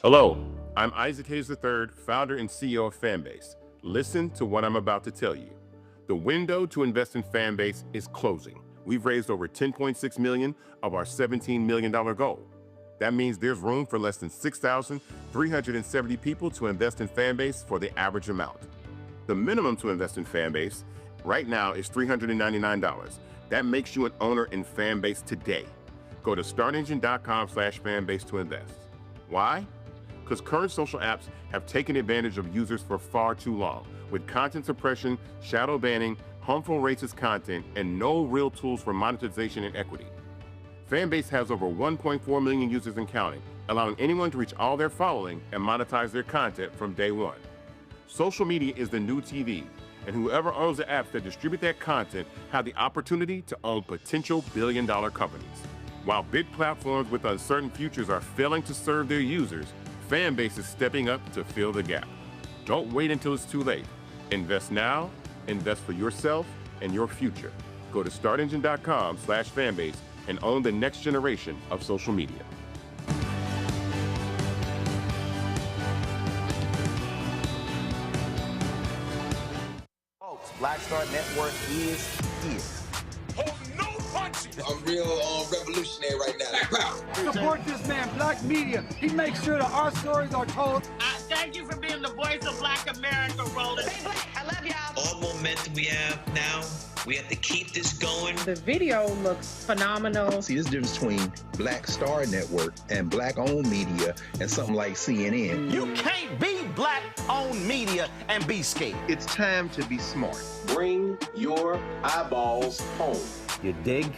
Hello, I'm Isaac Hayes III, founder and CEO of Fanbase. Listen to what I'm about to tell you. The window to invest in Fanbase is closing. We've raised over $10.6 million of our $17 million goal. That means there's room for less than 6,370 people to invest in Fanbase for the average amount. The minimum to invest in Fanbase right now is $399. That makes you an owner in Fanbase today. Go to startengine.com/fanbase to invest. Why? Because current social apps have taken advantage of users for far too long, with content suppression, shadow banning, harmful racist content, and no real tools for monetization and equity. Fanbase has over 1.4 million users and counting, allowing anyone to reach all their following and monetize their content from day one. Social media is the new TV, and whoever owns the apps that distribute that content have the opportunity to own potential billion-dollar companies. While big platforms with uncertain futures are failing to serve their users, Fanbase is stepping up to fill the gap. Don't wait until it's too late. Invest now, invest for yourself and your future. Go to startengine.com/fanbase and own the next generation of social media. Folks, Black Star Network is here. Hold no punches. I'm real revolutionary right now. Black power. Support this man, Black Media. He makes sure that our stories are told. Thank you for being the voice of Black America, Roland. Stay black. I love y'all. All momentum we have now, we have to keep this going. The video looks phenomenal. See, there's a difference between Black Star Network and Black-owned media and something like CNN. You can't be Black-owned media and be scared. It's time to be smart. Bring your eyeballs home. You dig?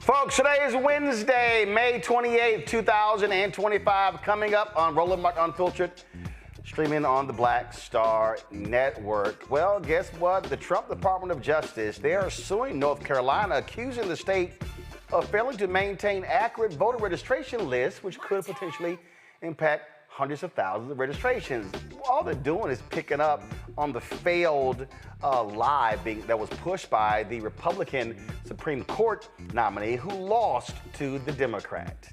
Folks, today is Wednesday, May 28th, 2025, coming up on Roland Martin Unfiltered, streaming on the Black Star Network. Well, guess what? The Trump Department of Justice, they are suing North Carolina, accusing the state of failing to maintain accurate voter registration lists, which could potentially impact hundreds of thousands of registrations. All they're doing is picking up on the failed lie that was pushed by the Republican Supreme Court nominee who lost to the Democrat.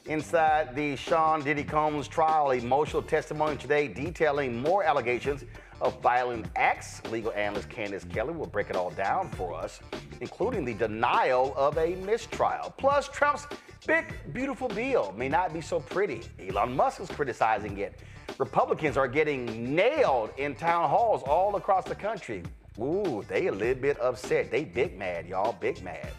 Inside the Sean Diddy Combs trial, emotional testimony today detailing more allegations of violent acts. Legal analyst Candace Kelly will break it all down for us, including the denial of a mistrial. Plus, Trump's big, beautiful bill may not be so pretty. Elon Musk is criticizing it. Republicans are getting nailed in town halls all across the country. Ooh, they a little bit upset. They big mad, y'all, big mad.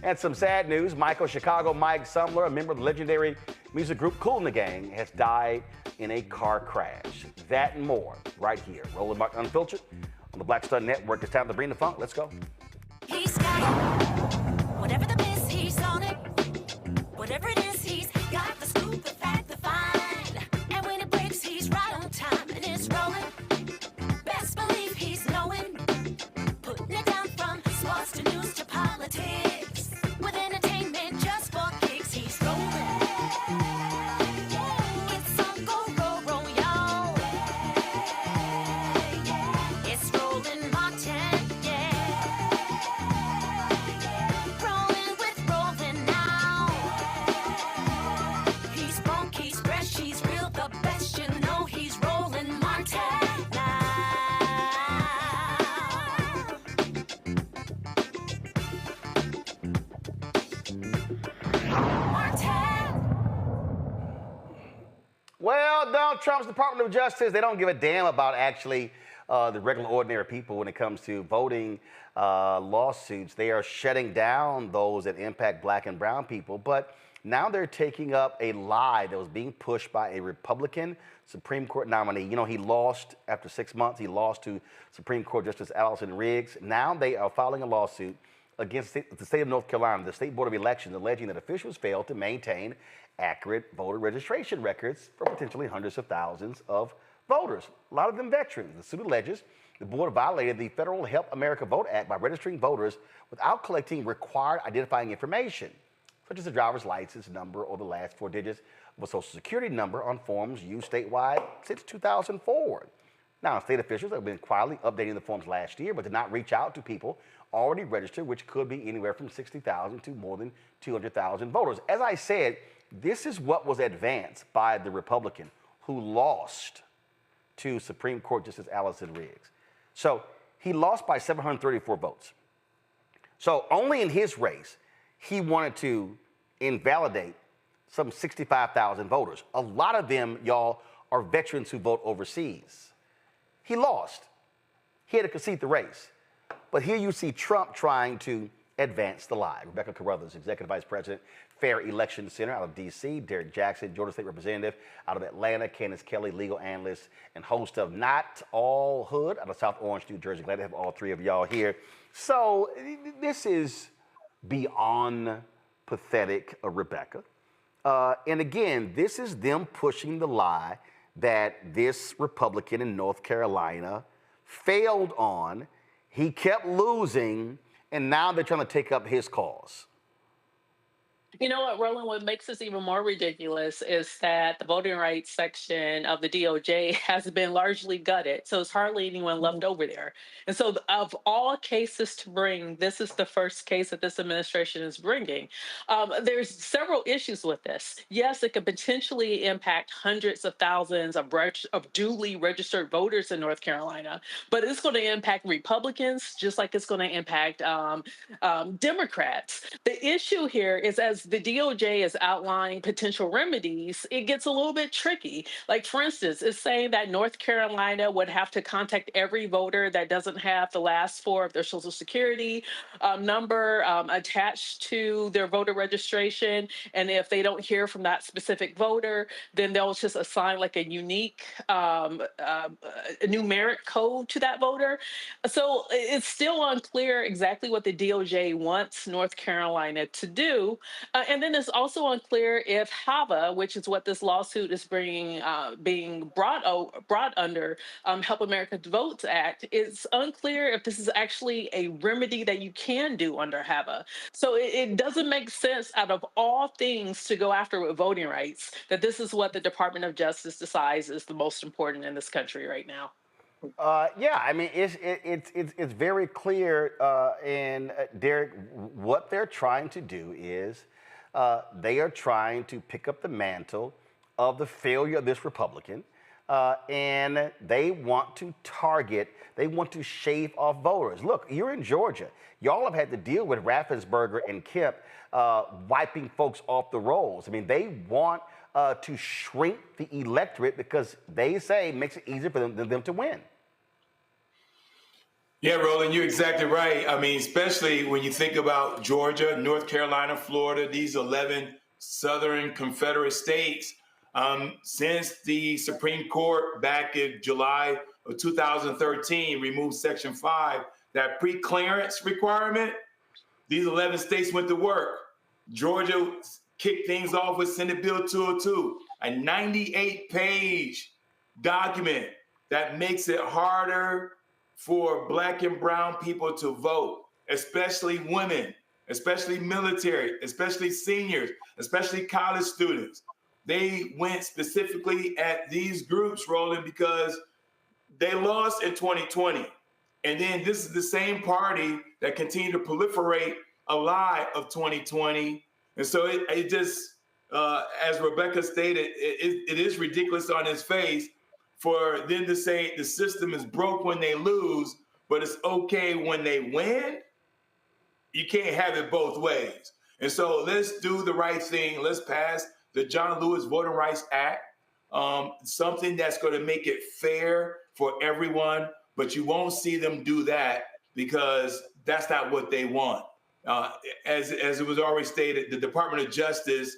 And some sad news, Chicago Mike Sumler, a member of the legendary music group Kool and the Gang, has died in a car crash. That and more right here. Roland Martin Unfiltered on the Black Star Network. It's time to bring the funk. Let's go. He's got it. Whatever the miss, he's on it. Whatever it is, he's got the scoop, the fact, the find. And when it breaks, he's right on time and it's rolling. Best believe he's knowing. Putting it down from sports to news to politics. With entertainment just for kicks, he's rolling. It's on go, roll, roll, y'all. Donald Trump's Department of Justice, they don't give a damn about actually the regular, ordinary people when it comes to voting lawsuits. They are shutting down those that impact black and brown people. But now they're taking up a lie that was being pushed by a Republican Supreme Court nominee. You know, he lost after 6 months. He lost to Supreme Court Justice Allison Riggs. Now they are filing a lawsuit against the state of North Carolina, the State Board of Elections, alleging that officials failed to maintain accurate voter registration records for potentially hundreds of thousands of voters, a lot of them veterans. The suit alleges the board violated the Federal Help America Vote Act by registering voters without collecting required identifying information, such as a driver's license number or the last 4 digits of a social security number on forms used statewide since 2004. Now, state officials have been quietly updating the forms last year, but did not reach out to people already registered, which could be anywhere from 60,000 to more than 200,000 voters. As I said, this is what was advanced by the Republican who lost to Supreme Court Justice Allison Riggs. So he lost by 734 votes. So only in his race, he wanted to invalidate some 65,000 voters. A lot of them, y'all, are veterans who vote overseas. He lost. He had to concede the race. But here you see Trump trying to advance the lie. Rebecca Carruthers, Executive Vice President, Fair Election Center out of D.C., Derek Jackson, Georgia State Representative out of Atlanta, Candace Kelly, legal analyst and host of Not All Hood out of South Orange, New Jersey. Glad to have all three of y'all here. So this is beyond pathetic, Rebecca. And again, this is them pushing the lie that this Republican in North Carolina failed on. He kept losing, and now they're trying to take up his cause. You know what, Roland, what makes this even more ridiculous is that the voting rights section of the DOJ has been largely gutted. So it's hardly anyone left over there. And so of all cases to bring, this is the first case that this administration is bringing. There's several issues with this. Yes, it could potentially impact hundreds of thousands of duly registered voters in North Carolina, but it's going to impact Republicans just like it's going to impact Democrats. The issue here is, as the DOJ is outlining potential remedies, it gets a little bit tricky. Like, for instance, it's saying that North Carolina would have to contact every voter that doesn't have the last 4 of their social security number attached to their voter registration. And if they don't hear from that specific voter, then they'll just assign like a unique numeric code to that voter. So it's still unclear exactly what the DOJ wants North Carolina to do. And then it's also unclear if HAVA, which is what this lawsuit is being brought under, Help America Vote Act, it's unclear if this is actually a remedy that you can do under HAVA. So it doesn't make sense, out of all things to go after with voting rights, that this is what the Department of Justice decides is the most important in this country right now. Yeah, I mean, it's very clear, and Derek, what they're trying to do is they are trying to pick up the mantle of the failure of this Republican, and they want to target, they want to shave off voters. Look, you're in Georgia. Y'all have had to deal with Raffensperger and Kemp wiping folks off the rolls. I mean, they want to shrink the electorate because they say it makes it easier for them to win. Yeah, Roland, you're exactly right. I mean, especially when you think about Georgia, North Carolina, Florida, these 11 Southern Confederate states, since the Supreme Court back in July of 2013 removed Section 5, that pre-clearance requirement, these 11 states went to work. Georgia kicked things off with Senate Bill 202, a 98-page document that makes it harder for Black and brown people to vote, especially women, especially military, especially seniors, especially college students. They went specifically at these groups, Roland, because they lost in 2020. And then this is the same party that continued to proliferate a lie of 2020. And so it just, as Rebecca stated, it is ridiculous on its face for them to say the system is broke when they lose, but it's okay when they win. You can't have it both ways. And so let's do the right thing. Let's pass the John Lewis Voting Rights Act. something that's going to make it fair for everyone, but you won't see them do that because that's not what they want. As it was already stated, the Department of Justice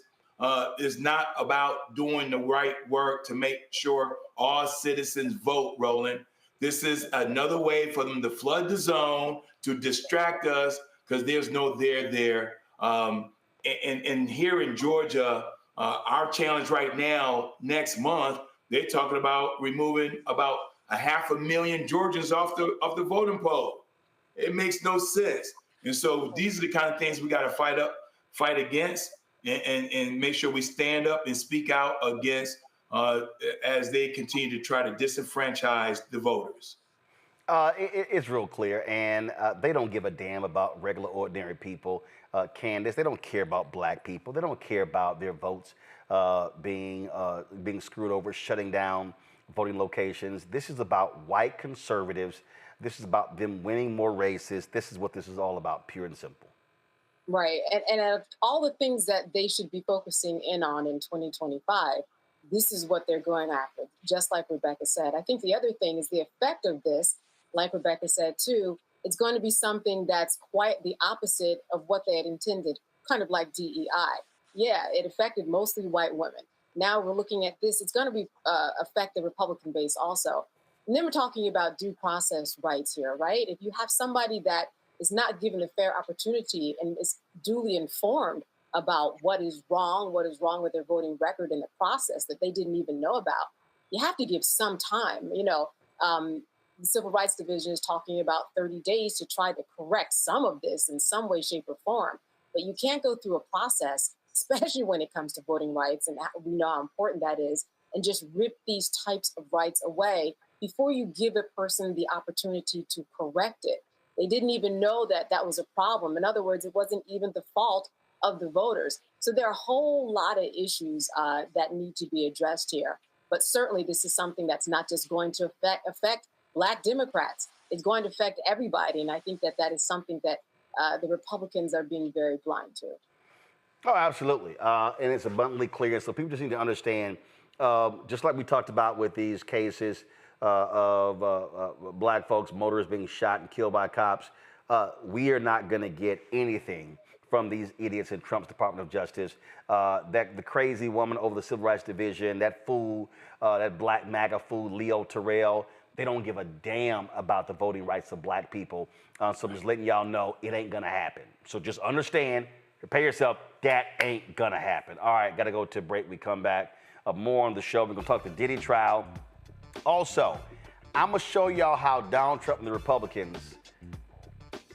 is not about doing the right work to make sure all citizens vote, Roland. This is another way for them to flood the zone, to distract us, because there's no there there. And here in Georgia, our challenge right now, next month, they're talking about removing about 500,000 Georgians off the voting poll. It makes no sense. And so these are the kind of things we got to fight against, and make sure we stand up and speak out against as they continue to try to disenfranchise the voters. It's real clear, and they don't give a damn about regular, ordinary people. Candace, they don't care about black people. They don't care about their votes being screwed over, shutting down voting locations. This is about white conservatives. This is about them winning more races. This is what this is all about, pure and simple. Right. And of all the things that they should be focusing in on in 2025, this is what they're going after, just like Rebecca said. I think the other thing is the effect of this, like Rebecca said too, it's going to be something that's quite the opposite of what they had intended, kind of like DEI. Yeah, it affected mostly white women. Now we're looking at this, it's going to be affect the Republican base also. And then we're talking about due process rights here, right? If you have somebody that is not given a fair opportunity and is duly informed about what is wrong with their voting record in the process that they didn't even know about, you have to give some time. The Civil Rights Division is talking about 30 days to try to correct some of this in some way, shape, or form. But you can't go through a process, especially when it comes to voting rights, and we know how important that is, and just rip these types of rights away before you give a person the opportunity to correct it. They didn't even know that that was a problem. In other words, it wasn't even the fault of the voters. So there are a whole lot of issues that need to be addressed here. But certainly this is something that's not just going to affect Black Democrats. It's going to affect everybody. And I think that is something that the Republicans are being very blind to. Oh, absolutely. And it's abundantly clear. So people just need to understand, just like we talked about with these cases of black folks, motorists being shot and killed by cops, we are not going to get anything from these idiots in Trump's Department of Justice. That the crazy woman over the Civil Rights Division, that fool, that black MAGA fool, Leo Terrell, they don't give a damn about the voting rights of black people. So I'm just letting y'all know it ain't going to happen. So just understand, prepare yourself, that ain't going to happen. All right, got to go to a break. We come back. More on the show. We're going to talk the Diddy trial. Also, I'm going to show y'all how Donald Trump and the Republicans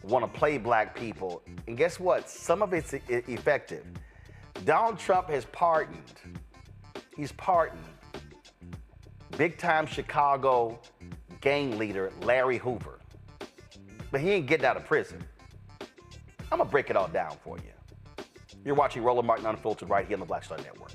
want to play black people. And guess what? Some of it's effective. Donald Trump has pardoned. He's pardoned big-time Chicago gang leader Larry Hoover. But he ain't getting out of prison. I'm going to break it all down for you. You're watching Roland Martin Unfiltered right here on the Black Star Network.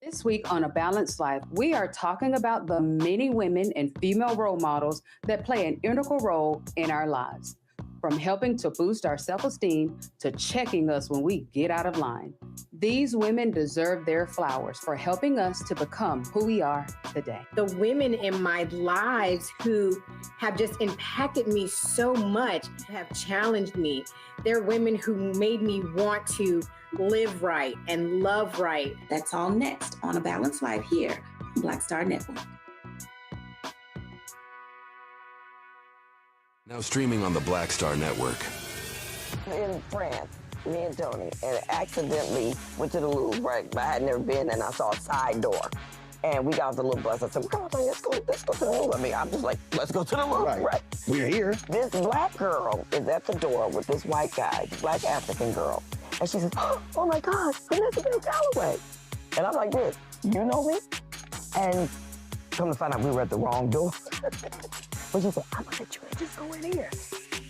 This week on A Balanced Life, we are talking about the many women and female role models that play an integral role in our lives, from helping to boost our self-esteem to checking us when we get out of line. These women deserve their flowers for helping us to become who we are today. The women in my lives who have just impacted me so much have challenged me. They're women who made me want to live right and love right. That's all next on A Balanced Life here on Black Star Network. Now streaming on the Black Star Network. In France, me and Tony, and accidentally went to the Louvre, right? But I had never been, and I saw a side door. And we got off the little bus. I said, come on, Tony, let's go to the Louvre. I mean, I'm just like, let's go to the Louvre, right? We're here. This black girl is at the door with this white guy, black African girl. And she says, oh my gosh, Elizabeth Galloway. And I'm like this, you know me? And come to find out we were at the wrong door. But she said, I'm gonna let you just go in here.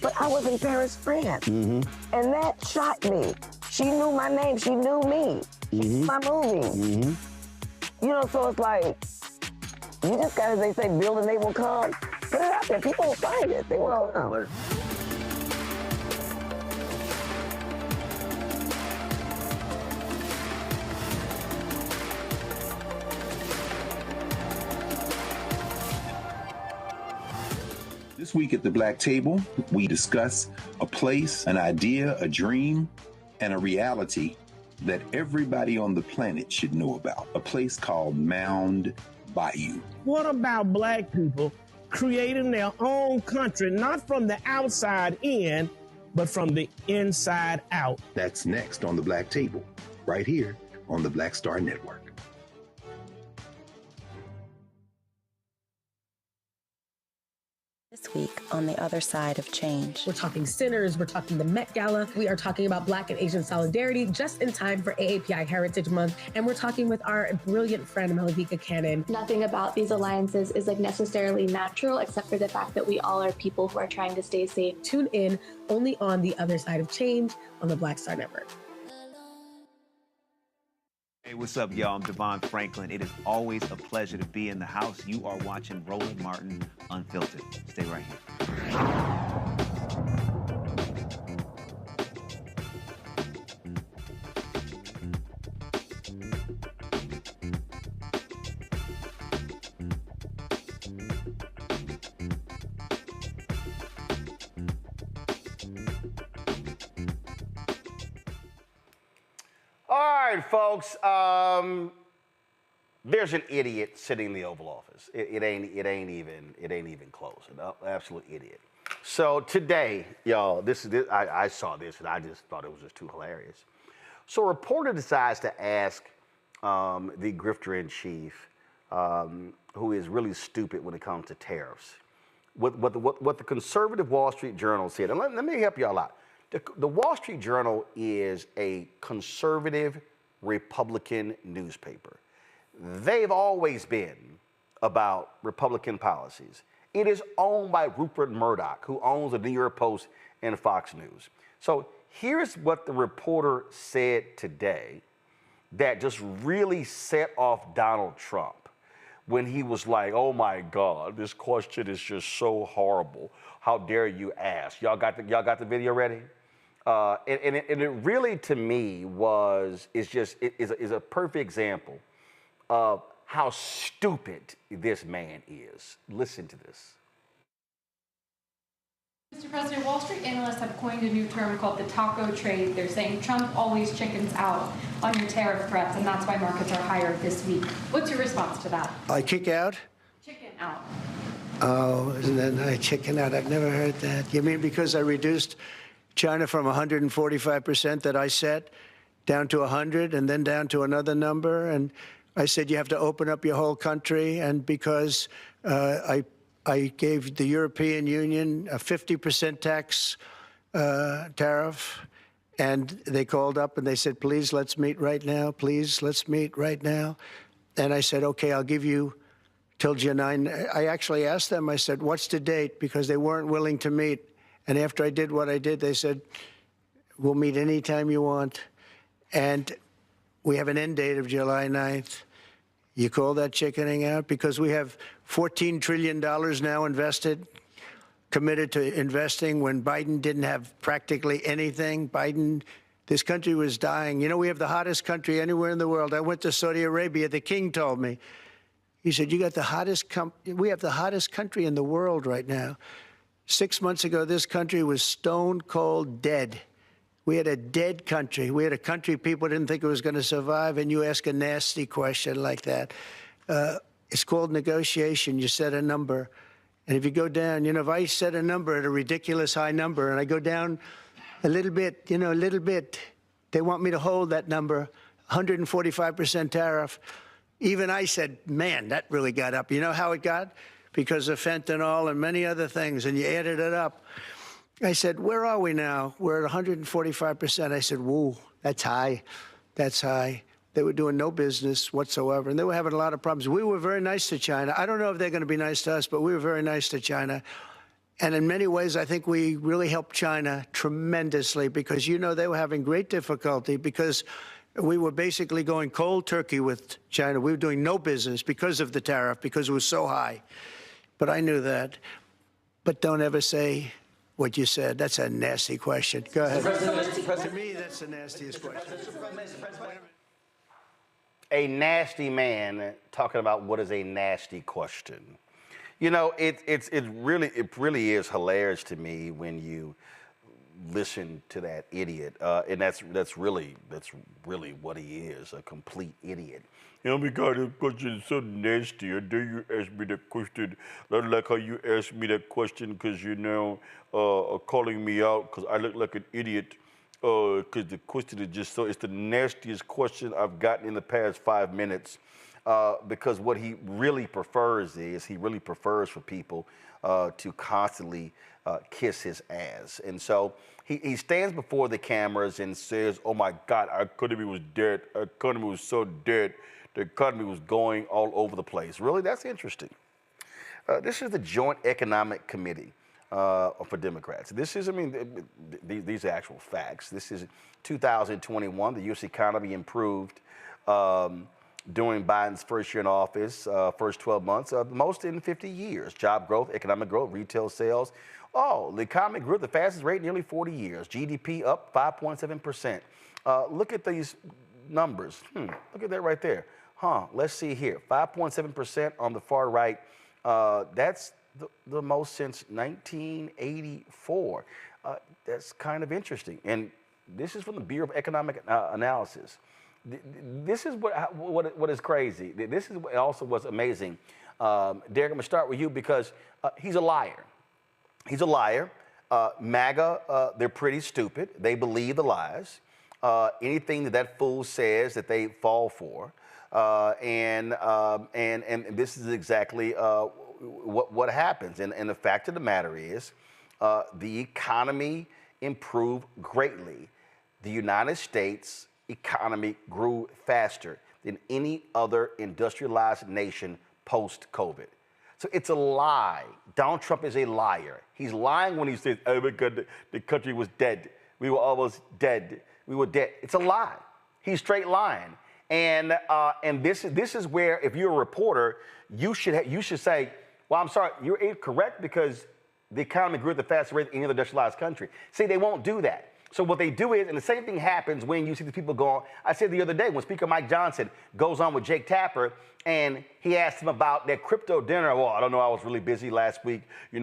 But I was in Paris, France. Mm-hmm. And that shocked me. She knew my name, she knew me. She knew my movie. Mm-hmm. You know, so it's like, you just gotta, they say, build and they will come. Put it out there, people will find it, they will come. This week at the Black Table, we discuss a place, an idea, a dream, and a reality that everybody on the planet should know about. A place called Mound Bayou. What about black people creating their own country, not from the outside in, but from the inside out? That's next on the Black Table, right here on the Black Star Network. This week on The Other Side of Change. We're talking sinners, we're talking the Met Gala, we are talking about Black and Asian solidarity just in time for AAPI Heritage Month, and we're talking with our brilliant friend Malavika Cannon. Nothing about these alliances is necessarily natural, except for the fact that we all are people who are trying to stay safe. Tune in only on The Other Side of Change on the Black Star Network. Hey, what's up, y'all? I'm Devon Franklin. It is always a pleasure to be in the house. You are watching Roland Martin Unfiltered. Stay right here. All right, folks. There's an idiot sitting in the Oval Office. It ain't even close. An absolute idiot. So today, y'all, I saw this and I just thought it was just too hilarious. So a reporter decides to ask the grifter in chief, who is really stupid when it comes to tariffs, what the conservative Wall Street Journal said. And let me help y'all out. The Wall Street Journal is a conservative Republican newspaper. They've always been about Republican policies. It is owned by Rupert Murdoch, who owns the New York Post and Fox News. So here's what the reporter said today that just really set off Donald Trump when he was like, oh my God, this question is just so horrible. How dare you ask? Y'all got the video ready? And it really, to me, is a perfect example of how stupid this man is. Listen to this. Mr. President, Wall Street analysts have coined a new term called the taco trade. They're saying Trump always chickens out on your tariff threats, and that's why markets are higher this week. What's your response to that? I kick out? Chicken out. Oh, isn't that nice? Chicken out. I've never heard that. You mean because I reduced China from 145% that I set down to 100 and then down to another number? And I said you have to open up your whole country. And because I gave the European Union a 50% tax tariff, and they called up and they said, please, let's meet right now. Please, let's meet right now. And I said, OK, I'll give you till July 9. I actually asked them, I said, what's the date? Because they weren't willing to meet. And after I did what I did, they said, we'll meet anytime you want. And we have an end date of July 9th. You call that chickening out? Because we have $14 trillion now invested, committed to investing when Biden didn't have practically anything. This country was dying. You know, we have the hottest country anywhere in the world. I went to Saudi Arabia. The king told me, he said, we have the hottest country in the world right now. 6 months ago, this country was stone cold dead. We had a dead country. We had a country people didn't think it was going to survive, and you ask a nasty question like that. It's called negotiation. You set a number. And if you go down, if I set a number at a ridiculous high number and I go down a little bit, they want me to hold that number, 145% tariff. Even I said, man, that really got up. You know how it got? Because of fentanyl and many other things, and you added it up. I said, where are we now? We're at 145%. I said, whoa, that's high. That's high. They were doing no business whatsoever, and they were having a lot of problems. We were very nice to China. I don't know if they're going to be nice to us, but we were very nice to China. And in many ways, I think we really helped China tremendously because, they were having great difficulty because we were basically going cold turkey with China. We were doing no business because of the tariff, because it was so high. But I knew that. But don't ever say what you said. That's a nasty question. Go ahead. To me, that's the nastiest question. A nasty man talking about what is a nasty question. You know, it really is hilarious to me when you listen to that idiot, and that's really what he is, a complete idiot. You know, because the question is so nasty. And then you ask me that question. I don't like how you asked me that question because you're now calling me out because I look like an idiot. Because the question is just so, it's the nastiest question I've gotten in the past 5 minutes. Because what he really prefers is, he really prefers for people to constantly kiss his ass. And so he stands before the cameras and says, oh my God, our economy was dead. Our economy was so dead. The economy was going all over the place. Really? That's interesting. This is the Joint Economic Committee for Democrats. This is, I mean, these are actual facts. This is 2021. The U.S. economy improved during Biden's first year in office, first 12 months, the most in 50 years. Job growth, economic growth, retail sales. Oh, the economy grew at the fastest rate in nearly 40 years. GDP up 5.7%. Look at these numbers. Look at that right there. Let's see here. 5.7% on the far right. That's the most since 1984. That's kind of interesting. And this is from the Bureau of Economic Analysis. This is what is crazy. This is also what's amazing. Derek, I'm going to start with you because he's a liar. He's a liar. MAGA, they're pretty stupid. They believe the lies. Anything that fool says that they fall for. And this is exactly what happens. And the fact of the matter is, the economy improved greatly. The United States economy grew faster than any other industrialized nation post-COVID. So it's a lie. Donald Trump is a liar. He's lying when he says, oh my God, the country was dead. We were almost dead. We were dead. It's a lie. He's straight lying. And this is where, if you're a reporter, you should say, well, I'm sorry, you're incorrect because the economy grew at the fastest rate of any other industrialized country. See, they won't do that. So what they do is, and the same thing happens when you see the people go on. I said the other day when Speaker Mike Johnson goes on with Jake Tapper and he asked him about their crypto dinner. Well, I don't know, I was really busy last week, with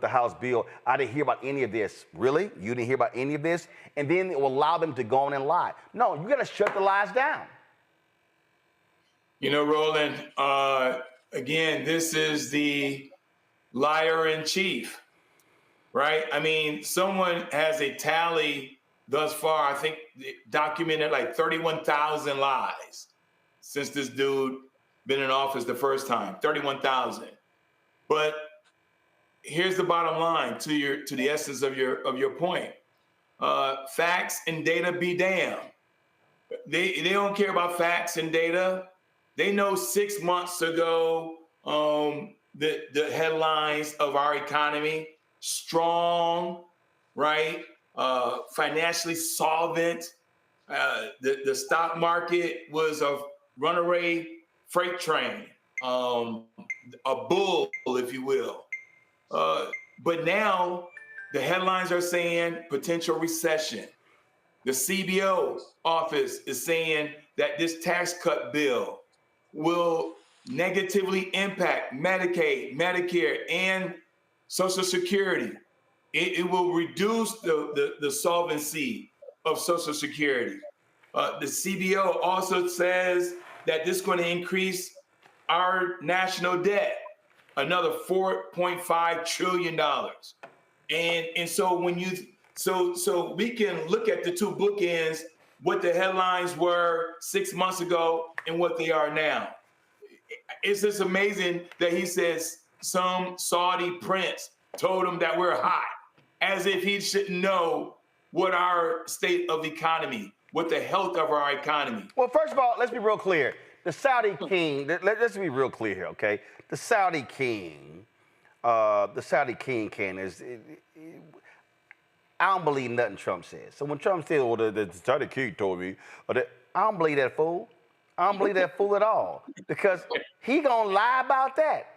the House bill. I didn't hear about any of this. Really? You didn't hear about any of this? And then it will allow them to go on and lie. No, you got to shut the lies down. You know, Roland, again, this is the liar in chief. Right? I mean, someone has a tally thus far, I think documented like 31,000 lies since this dude been in office the first time, 31,000. But here's the bottom line to the essence of your point. Facts and data be damned. They don't care about facts and data. They know 6 months ago the headlines of our economy. Strong, right? Financially solvent. The stock market was a runaway freight train, a bull, if you will. But now the headlines are saying potential recession. The CBO office is saying that this tax cut bill will negatively impact Medicaid, Medicare, and Social Security. It will reduce the solvency of Social Security. The CBO also says that this is going to increase our national debt, another $4.5 trillion. And so when so we can look at the two bookends, what the headlines were 6 months ago and what they are now. It's just amazing that he says some Saudi prince told him that we're hot, as if he shouldn't know what our state of economy, what the health of our economy. Well, first of all, let's be real clear. The Saudi king, let's be real clear here, okay? The Saudi king, Ken, is, I don't believe nothing Trump says. So when Trump says, well, the Saudi king told me, I don't believe that fool. I don't believe that fool at all, because he gonna lie about that.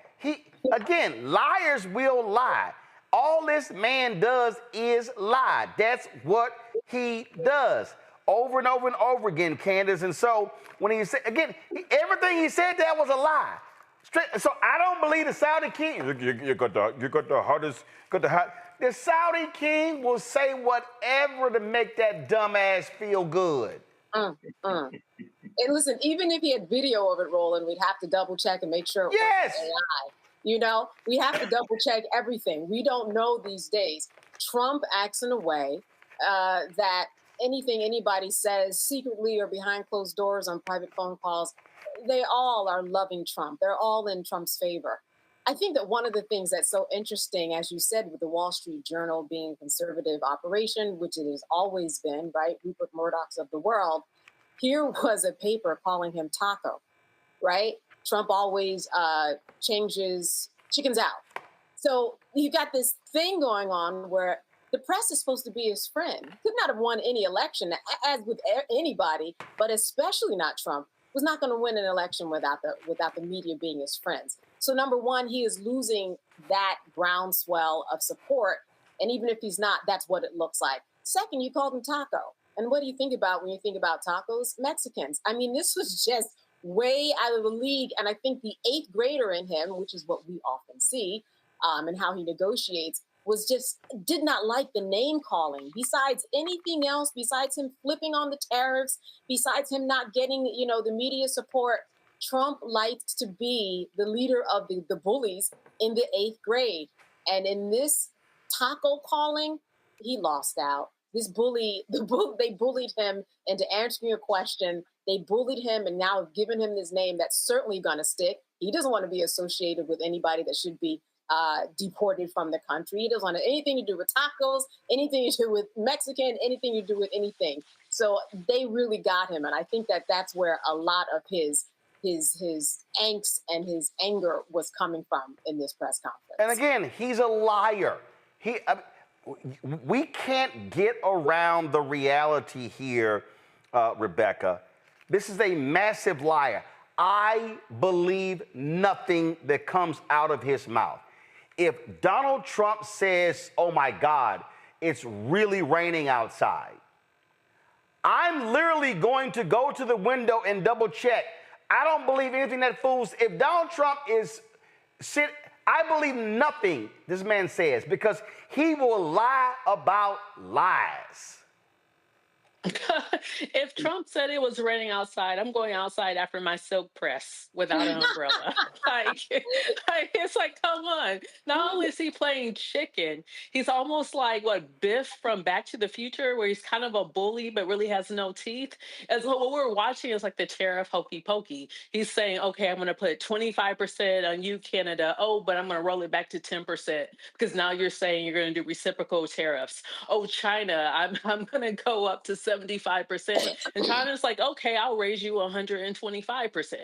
Again, liars will lie. All this man does is lie. That's what he does over and over and over again, Candace. And so when he said, again, everything he said that was a lie. So I don't believe the Saudi king. You got the hardest. The Saudi king will say whatever to make that dumbass feel good. And listen, even if he had video of it rolling, we'd have to double check and make sure it wasn't AI. You know, we have to double check everything. We don't know these days. Trump acts in a way that anything anybody says secretly or behind closed doors on private phone calls, they all are loving Trump. They're all in Trump's favor. I think that one of the things that's so interesting, as you said, with the Wall Street Journal being a conservative operation, which it has always been, right? Rupert Murdoch's of the world. Here was a paper calling him Taco, right? Trump always changes chickens out. So you got this thing going on where the press is supposed to be his friend. He could not have won any election, as with anybody, but especially not Trump. Was not going to win an election without the media being his friends. So number one, he is losing that groundswell of support. And even if he's not, that's what it looks like. Second, you called him Taco. And what do you think about when you think about tacos? Mexicans. I mean, this was just way out of the league. And I think the 8th grader in him, which is what we often see, and how he negotiates, was just did not like the name calling. Besides anything else, besides him flipping on the tariffs, besides him not getting, the media support, Trump liked to be the leader of the bullies in the 8th grade. And in this taco calling, he lost out. They bullied him into answering a question. They bullied him and now have given him this name that's certainly going to stick. He doesn't want to be associated with anybody that should be deported from the country. He doesn't want anything to do with tacos, anything to do with Mexican, anything to do with anything. So they really got him. And I think that that's where a lot of his angst and his anger was coming from in this press conference. And again, he's a liar. We can't get around the reality here, Rebecca. This is a massive liar. I believe nothing that comes out of his mouth. If Donald Trump says, oh my God, it's really raining outside, I'm literally going to go to the window and double check. I don't believe anything that fools. If Donald Trump I believe nothing this man says because he will lie about lies. If Trump said it was raining outside, I'm going outside after my silk press without an umbrella. It's like, come on. Not only is he playing chicken, he's almost like Biff from Back to the Future, where he's kind of a bully but really has no teeth. And so what we're watching is like the tariff hokey pokey. He's saying, okay, I'm going to put 25% on you, Canada. Oh, but I'm going to roll it back to 10% because now you're saying you're going to do reciprocal tariffs. Oh, China, I'm going to go up to 75%. And China's like, okay, I'll raise you 125%.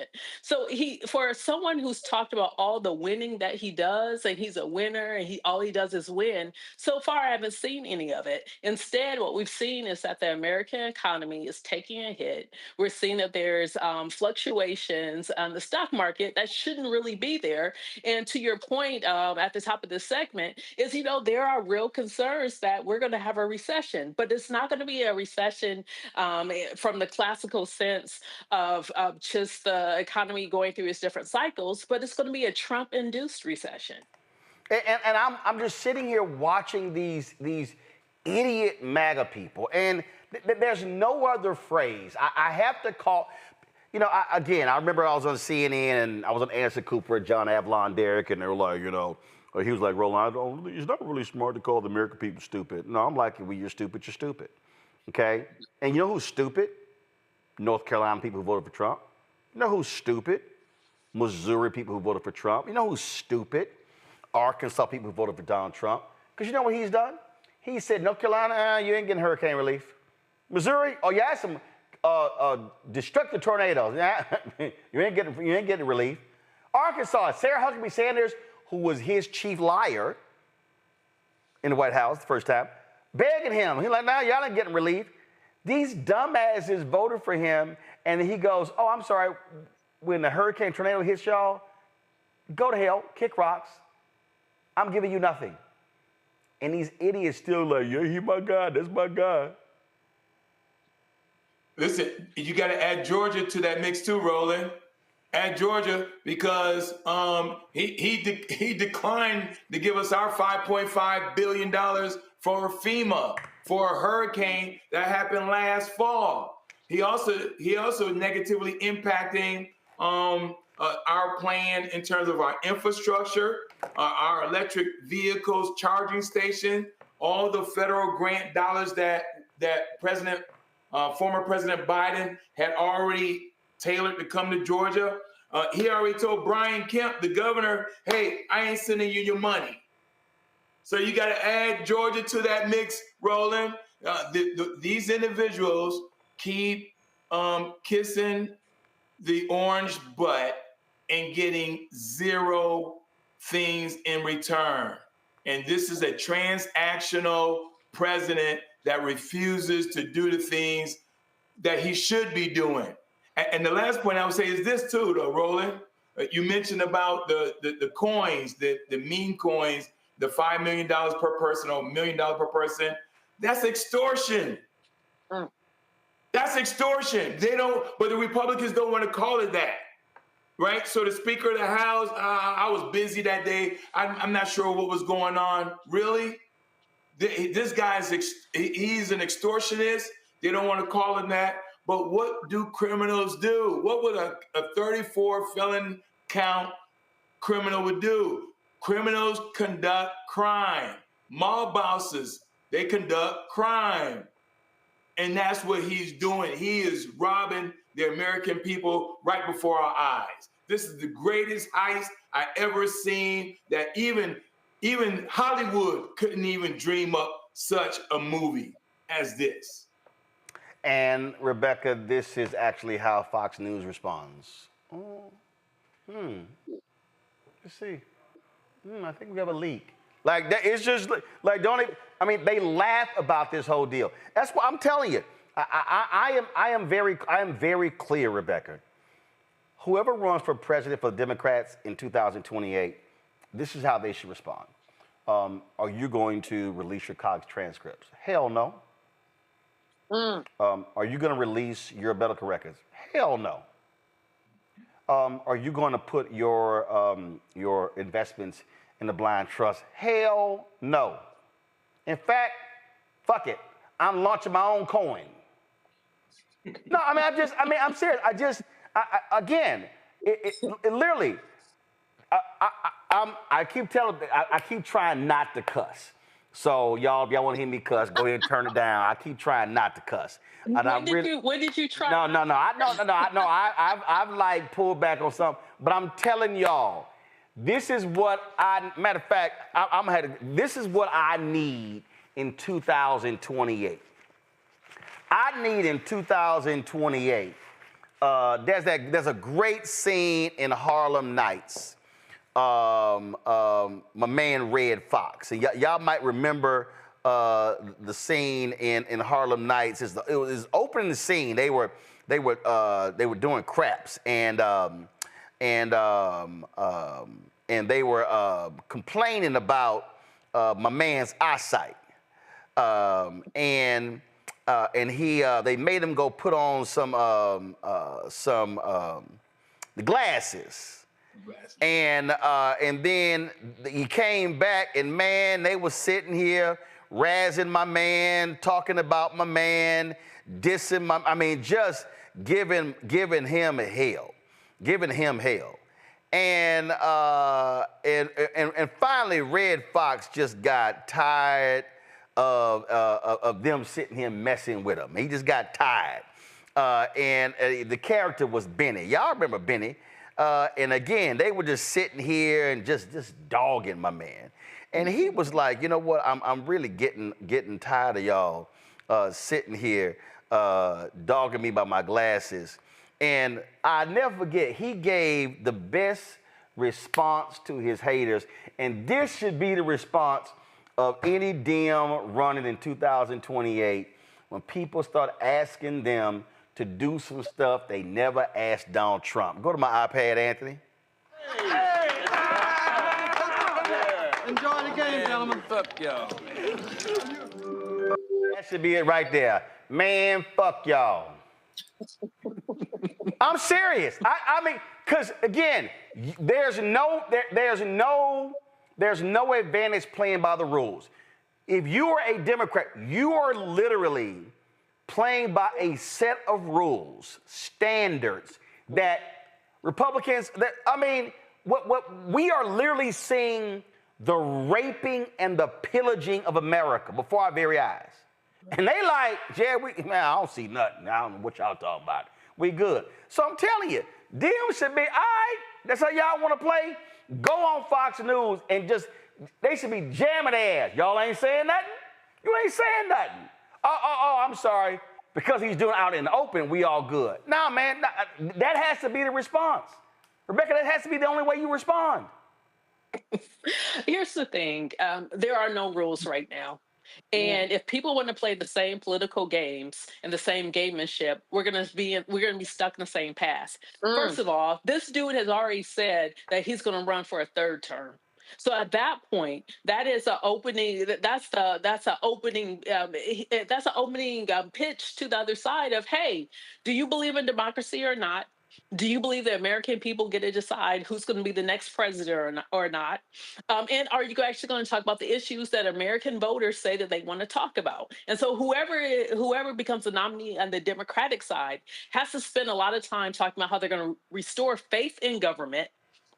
So for someone who's talked about all the winning that he does, and he's a winner, and all he does is win, so far I haven't seen any of it. Instead, what we've seen is that the American economy is taking a hit. We're seeing that there's fluctuations on the stock market that shouldn't really be there. And to your point at the top of this segment is, there are real concerns that we're going to have a recession, but it's not going to be a recession from the classical sense of just the economy going through its different cycles, but it's going to be a Trump-induced recession. And I'm just sitting here watching these idiot MAGA people, and there's no other phrase. I have to call. I remember I was on CNN and I was on Anderson Cooper, John Avlon, Derek, and they were like, he was like, Roland, it's not really smart to call the American people stupid. No, I'm like, well, you're stupid, you're stupid. Okay? And you know who's stupid? North Carolina people who voted for Trump. You know who's stupid? Missouri people who voted for Trump. You know who's stupid? Arkansas people who voted for Donald Trump. Because you know what he's done? He said, North Carolina, you ain't getting hurricane relief. Missouri, oh, you had some destructive tornadoes. Yeah, you ain't getting relief. Arkansas, Sarah Huckabee Sanders, who was his chief liar in the White House the first time, begging him. He's like, no, y'all ain't getting relief. These dumbasses voted for him, and he goes, oh, I'm sorry, when the hurricane tornado hits y'all, go to hell, kick rocks. I'm giving you nothing. And these idiots still like, yeah, he's my guy, that's my guy. Listen, you got to add Georgia to that mix too, Roland. at Georgia because he declined to give us our $5.5 billion for FEMA for a hurricane that happened last fall. He also negatively impacting our plan in terms of our infrastructure, our electric vehicles charging station, all the federal grant dollars that former President Biden had already tailored to come to Georgia. He already told Brian Kemp, the governor, hey, I ain't sending you your money. So you got to add Georgia to that mix, Roland. These individuals keep kissing the orange butt and getting zero things in return. And this is a transactional president that refuses to do the things that he should be doing. And the last point I would say is this too, though, Roland. You mentioned about the coins, the meme coins, the $5 million per person or $1 million per person. That's extortion. That's extortion. But the Republicans don't want to call it that, right? So the Speaker of the House, I was busy that day. I'm not sure what was going on. Really? This guy's, he's an extortionist. They don't want to call him that. But what do criminals do? What would a 34 felon count criminal would do? Criminals conduct crime. Mob bosses, they conduct crime. And that's what he's doing. He is robbing the American people right before our eyes. This is the greatest heist I ever seen that even Hollywood couldn't even dream up such a movie as this. And Rebecca, this is actually how Fox News responds. Let's see. I think we have a leak. Like that, it's just like don't even, I mean, they laugh about this whole deal. That's what I'm telling you. I am very clear, Rebecca. Whoever runs for president for the Democrats in 2028, this is how they should respond. Are you going to release your college transcripts? Hell no. Are you going to release your medical records? Hell no. Are you going to put your investments in the blind trust? Hell no. In fact, fuck it. I'm launching my own coin. No, I mean, I'm serious. Again, it literally, I keep trying not to cuss. So y'all, if y'all want to hear me cuss, go ahead and turn it down. I keep trying not to cuss. And when did you try? I've like pulled back on something, but I'm telling y'all, this is what matter of fact, this is what I need in 2028. I need in 2028, there's a great scene in Harlem Nights. My man Red Fox. And y'all might remember the scene in Harlem Nights. It was opening the scene. They were doing craps and they were complaining about my man's eyesight. And they made him go put on some the glasses. And then he came back, and man, they were sitting here razzing my man, talking about my man, dissing just giving him hell. And finally, Red Fox just got tired of them sitting here messing with him. He just got tired. And the character was Benny. Y'all remember Benny? And again, they were just sitting here and just dogging my man. And he was like, you know what? I'm really getting tired of y'all sitting here dogging me by my glasses. And I never forget, he gave the best response to his haters. And this should be the response of any DM running in 2028 when people start asking them to do some stuff they never asked Donald Trump. Go to my iPad, Anthony. Enjoy the game, gentlemen. Fuck y'all. That should be it right there. Man, fuck y'all. I'm serious. I mean, because again, there's no advantage playing by the rules. If you are a Democrat, you are literally playing by a set of rules, standards that Republicans. What we are literally seeing the raping and the pillaging of America before our very eyes. And they like, yeah, I don't see nothing. I don't know what y'all talking about. We good. So I'm telling you, them should be, all right, that's how y'all want to play. Go on Fox News and they should be jamming their ass. Y'all ain't saying nothing? You ain't saying nothing. Oh, I'm sorry. Because he's doing it out in the open, we all good. Nah, man, that has to be the response. Rebecca, that has to be the only way you respond. Here's the thing. There are no rules right now. And if people want to play the same political games and the same gamemanship, we're gonna be stuck in the same path. First of all, this dude has already said that he's gonna run for a third term. So at that point, that is an opening. That's an opening. That's an opening pitch to the other side of, hey, do you believe in democracy or not? Do you believe the American people get to decide who's going to be the next president or not? And are you actually going to talk about the issues that American voters say that they want to talk about? And so whoever becomes the nominee on the Democratic side has to spend a lot of time talking about how they're going to restore faith in government,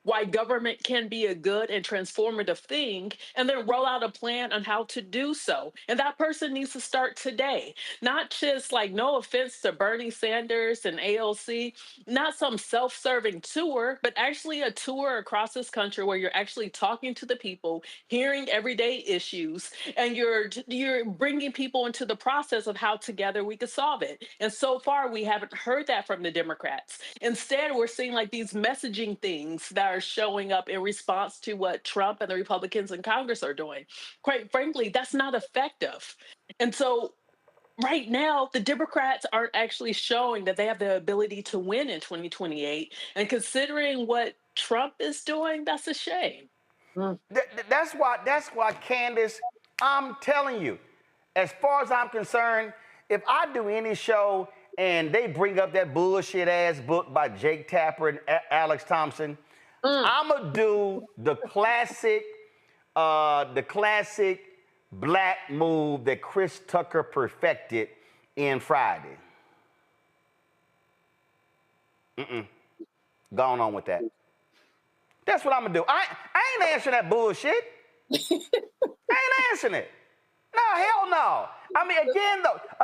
why government can be a good and transformative thing, and then roll out a plan on how to do so. And that person needs to start today, not just like, no offense to Bernie Sanders and AOC, not some self-serving tour, but actually a tour across this country where you're actually talking to the people, hearing everyday issues, and you're bringing people into the process of how together we could solve it. And so far, we haven't heard that from the Democrats. Instead, we're seeing like these messaging things that are showing up in response to what Trump and the Republicans in Congress are doing. Quite frankly, that's not effective. And so right now, the Democrats aren't actually showing that they have the ability to win in 2028. And considering what Trump is doing, that's a shame. That's why, Candace, I'm telling you, as far as I'm concerned, if I do any show and they bring up that bullshit ass book by Jake Tapper and Alex Thompson, I'm gonna do the classic black move that Chris Tucker perfected in Friday. Going on with that. That's what I'm gonna do. I ain't answering that bullshit. I ain't answering it. No, hell no. I mean,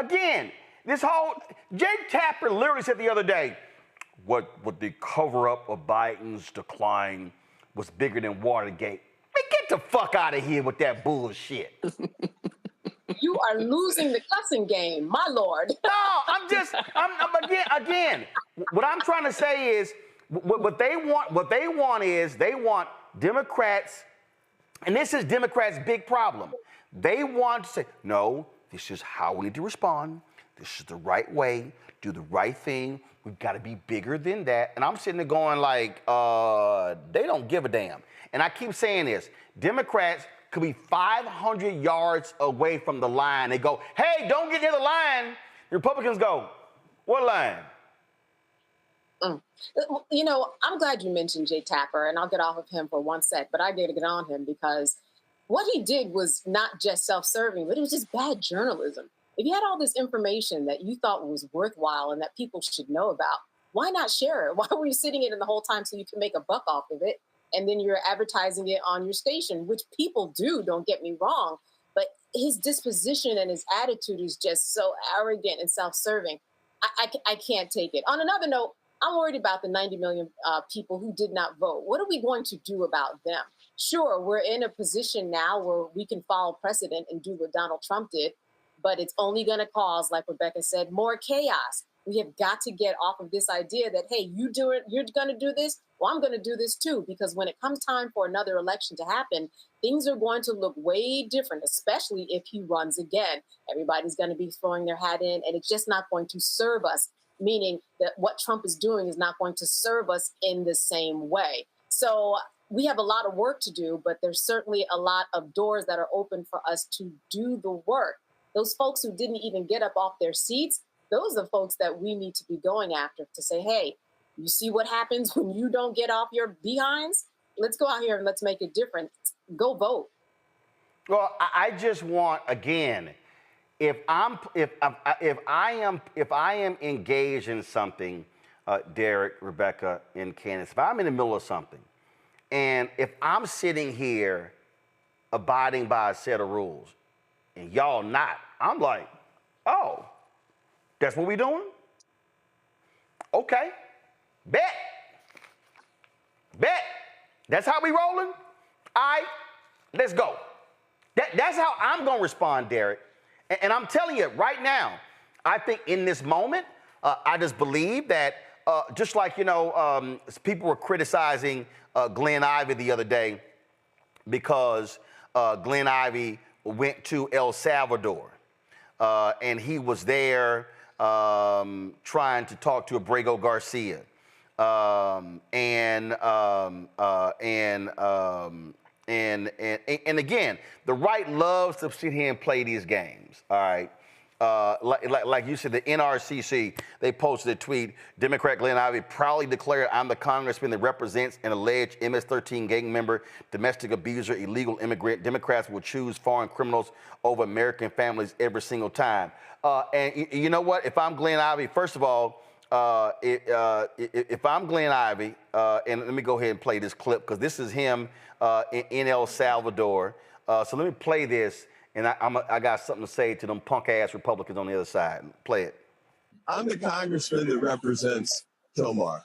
again, this whole Jake Tapper literally said the other day, what the cover-up of Biden's decline was bigger than Watergate. Man, get the fuck out of here with that bullshit. You are losing the cussing game, my lord. No, again, what I'm trying to say is, what they want is they want Democrats, and this is Democrats' big problem. They want to say, no, this is how we need to respond. This is the right way. Do the right thing. We've got to be bigger than that. And I'm sitting there going like, they don't give a damn. And I keep saying this. Democrats could be 500 yards away from the line. They go, hey, don't get near the line. The Republicans go, what line? You know, I'm glad you mentioned Jake Tapper, and I'll get off of him for one sec, but I got to get on him because what he did was not just self-serving, but it was just bad journalism. If you had all this information that you thought was worthwhile and that people should know about, why not share it? Why were you sitting in it the whole time so you can make a buck off of it? And then you're advertising it on your station, which people do, don't get me wrong. But his disposition and his attitude is just so arrogant and self-serving. I can't take it. On another note, I'm worried about the 90 million people who did not vote. What are we going to do about them? Sure, we're in a position now where we can follow precedent and do what Donald Trump did, but it's only going to cause, like Rebecca said, more chaos. We have got to get off of this idea that, hey, you're going to do this, well, I'm going to do this too, because when it comes time for another election to happen, things are going to look way different, especially if he runs again. Everybody's going to be throwing their hat in, and it's just not going to serve us, meaning that what Trump is doing is not going to serve us in the same way. So we have a lot of work to do, but there's certainly a lot of doors that are open for us to do the work. Those folks who didn't even get up off their seats, those are the folks that we need to be going after to say, hey, you see what happens when you don't get off your behinds? Let's go out here and let's make a difference. Go vote. Well, I just want, again, if I am engaged in something, Derek, Rebecca, and Candace, if I'm in the middle of something, and if I'm sitting here abiding by a set of rules, and y'all not, I'm like, oh, that's what we doing? Okay, bet. That's how we rolling? All right, let's go. That's how I'm going to respond, Derek. And I'm telling you right now, I think in this moment, I just believe that just like, people were criticizing Glenn Ivey the other day because Glenn Ivey went to El Salvador and he was there trying to talk to Abrego Garcia. And again, the right loves to sit here and play these games. All right, like you said, the NRCC, they posted a tweet. Democrat Glenn Ivey proudly declared, "I'm the congressman that represents an alleged MS-13 gang member, domestic abuser, illegal immigrant. Democrats will choose foreign criminals over American families every single time." And you know what? If I'm Glenn Ivey, first of all. If I'm Glenn Ivey, and let me go ahead and play this clip because this is him in El Salvador. So let me play this, and I got something to say to them punk-ass Republicans on the other side. Play it. I'm the congressman that represents Tomar.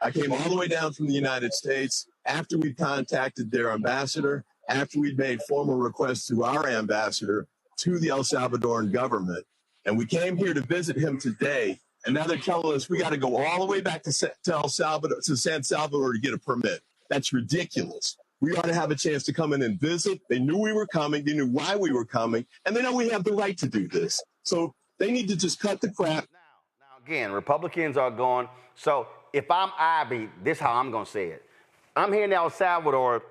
I came all the way down from the United States after we contacted their ambassador, after we'd made formal requests to our ambassador, to the El Salvadoran government. And we came here to visit him today. And now they're telling us we got to go all the way back to El Salvador, to San Salvador to get a permit. That's ridiculous. We ought to have a chance to come in and visit. They knew we were coming. They knew why we were coming. And they know we have the right to do this. So they need to just cut the crap. Now again, Republicans are going. So if I'm Ivey, this is how I'm going to say it. I'm here in El Salvador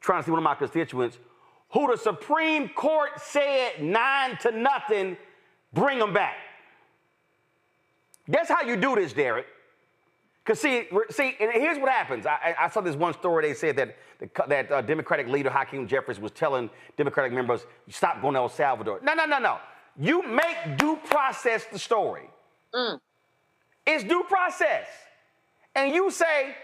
trying to see one of my constituents who the Supreme Court said 9-0, bring them back. That's how you do this, Derek. Because see, and here's what happens. I saw this one story. They said that Democratic leader Hakeem Jeffries was telling Democratic members, stop going to El Salvador. No. You make due process the story. It's due process. And you say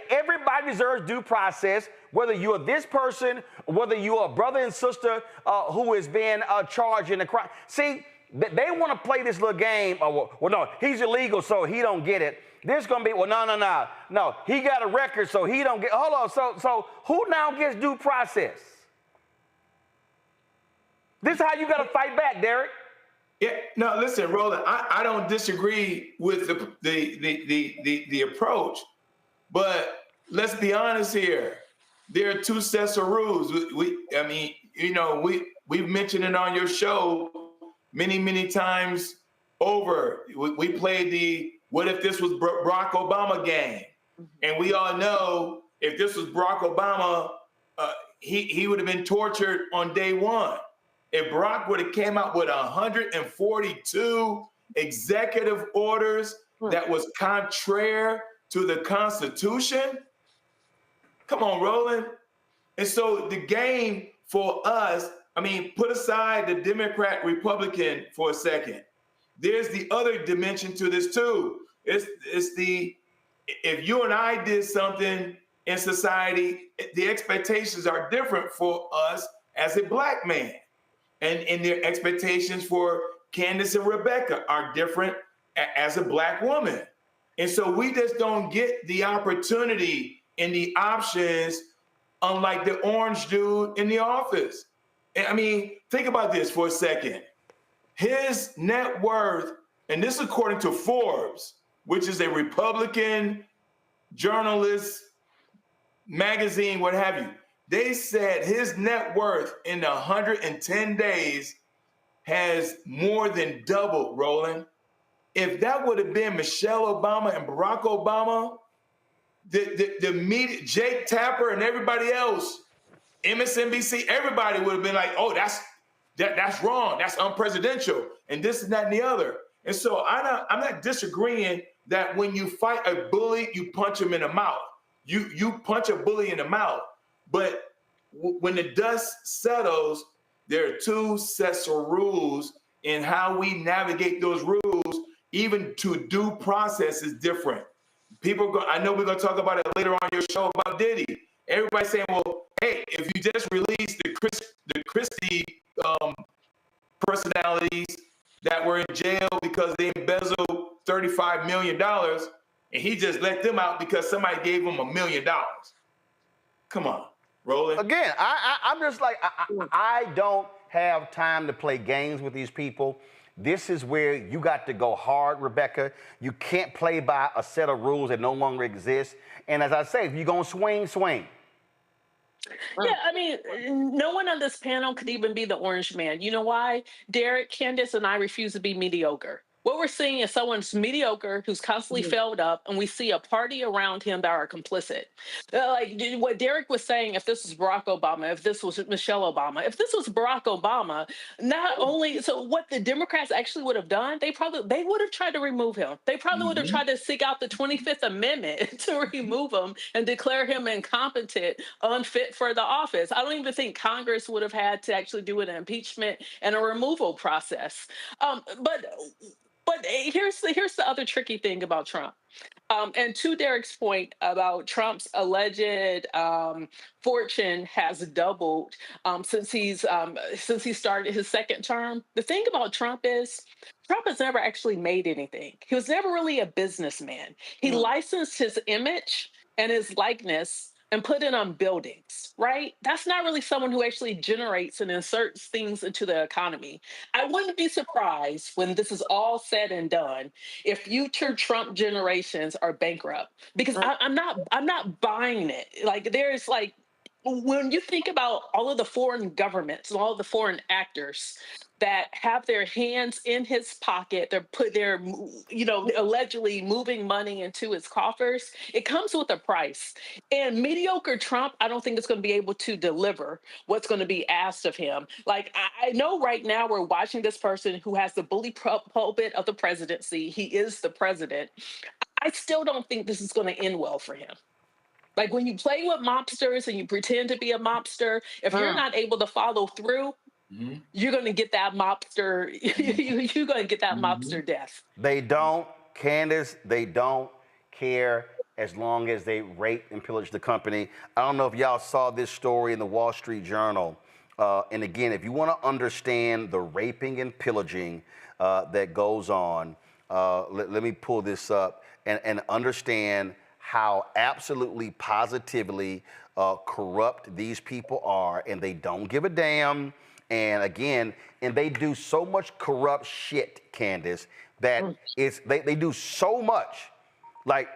everybody deserves due process, whether you're this person, whether you're a brother and sister who is being charged in a crime. See, they want to play this little game. Well, no, he's illegal, so he don't get it. There's going to be, no. He got a record, so he don't get. Hold on. So who now gets due process? This is how you got to fight back, Derek. Yeah. No, listen, Roland. I don't disagree with the approach, but let's be honest here. There are two sets of rules. We've mentioned it on your show many times over. We played the what if this was Barack Obama game. And we all know if this was Barack Obama, he would have been tortured on day one. If Barack would have came out with 142 executive orders that was contrary to the Constitution, come on, Roland. And so the game for us, put aside the Democrat Republican for a second. There's the other dimension to this too. It's if you and I did something in society, the expectations are different for us as a black man. And their expectations for Candace and Rebecca are different as a black woman. And so we just don't get the opportunity and the options unlike the orange dude in the office. Think about this for a second. His net worth, and this is according to Forbes, which is a Republican journalist magazine, what have you. They said his net worth in 110 days has more than doubled, Roland. If that would have been Michelle Obama and Barack Obama, the media, Jake Tapper and everybody else, MSNBC, everybody would have been like, oh, that's wrong. That's unpresidential. And this and that and the other. And so I'm not disagreeing that when you fight a bully, you punch him in the mouth. You punch a bully in the mouth. But when the dust settles, there are two sets of rules, and how we navigate those rules, even to due process, is different. I know we're going to talk about it later on your show about Diddy. Everybody's saying, well, hey, if you just released the Christie personalities that were in jail because they embezzled $35 million, and he just let them out because somebody gave him $1 million. Come on, Roland. Again, I'm just like, I don't have time to play games with these people. This is where you got to go hard, Rebecca. You can't play by a set of rules that no longer exist. And as I say, if you're going to swing, swing. Yeah, I mean, no one on this panel could even be the orange man. You know why? Derek, Candace, and I refuse to be mediocre. What we're seeing is someone's mediocre who's constantly failed up, and we see a party around him that are complicit. Like what Derek was saying, if this was Barack Obama, if this was Michelle Obama, if this was Barack Obama, not only, so what the Democrats actually would have done, they would have tried to remove him. They probably would have tried to seek out the 25th Amendment to remove him and declare him incompetent, unfit for the office. I don't even think Congress would have had to actually do an impeachment and a removal process. But here's the other tricky thing about Trump. And to Derek's point about Trump's alleged fortune has doubled since he started his second term. The thing about Trump is Trump has never actually made anything. He was never really a businessman. He licensed his image and his likeness and put it on buildings, right? That's not really someone who actually generates and inserts things into the economy. I wouldn't be surprised when this is all said and done if future Trump generations are bankrupt, because I'm not buying it. Like there's like, when you think about all of the foreign governments and all of the foreign actors that have their hands in his pocket, they're allegedly moving money into his coffers, it comes with a price. And mediocre Trump, I don't think is going to be able to deliver what's going to be asked of him. Like, I know right now we're watching this person who has the bully pulpit of the presidency. He is the president. I still don't think this is going to end well for him. Like when you play with mobsters and you pretend to be a mobster, if you're not able to follow through, you're going to get that mobster. You're going to get that mobster death. They don't, Candace, they don't care as long as they rape and pillage the company. I don't know if y'all saw this story in the Wall Street Journal. And again, if you want to understand the raping and pillaging that goes on, let me pull this up and understand how absolutely positively corrupt these people are, and they don't give a damn. And again, and they do so much corrupt shit, Candace, that they do so much. Like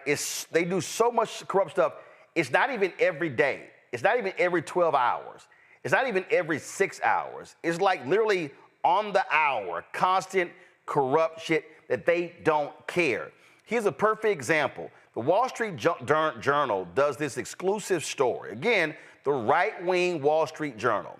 they do so much corrupt stuff. It's not even every day. It's not even every 12 hours. It's not even every 6 hours. It's like literally on the hour, constant corrupt shit that they don't care. Here's a perfect example. The Wall Street Journal does this exclusive story. Again, the right-wing Wall Street Journal.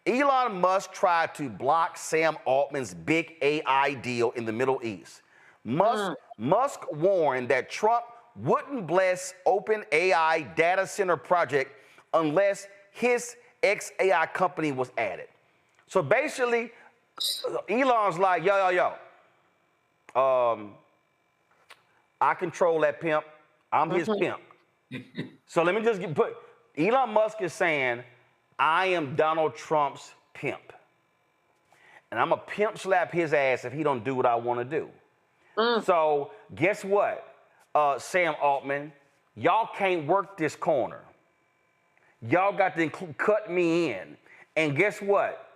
Elon Musk tried to block Sam Altman's big AI deal in the Middle East. Musk warned that Trump wouldn't bless OpenAI data center project unless his ex-AI company was added. So basically, Elon's like, yo, I control that pimp. I'm his pimp. So let me just put, Elon Musk is saying, I am Donald Trump's pimp. And I'm a pimp slap his ass if he don't do what I want to do. So guess what, Sam Altman? Y'all can't work this corner. Y'all got to cut me in. And guess what?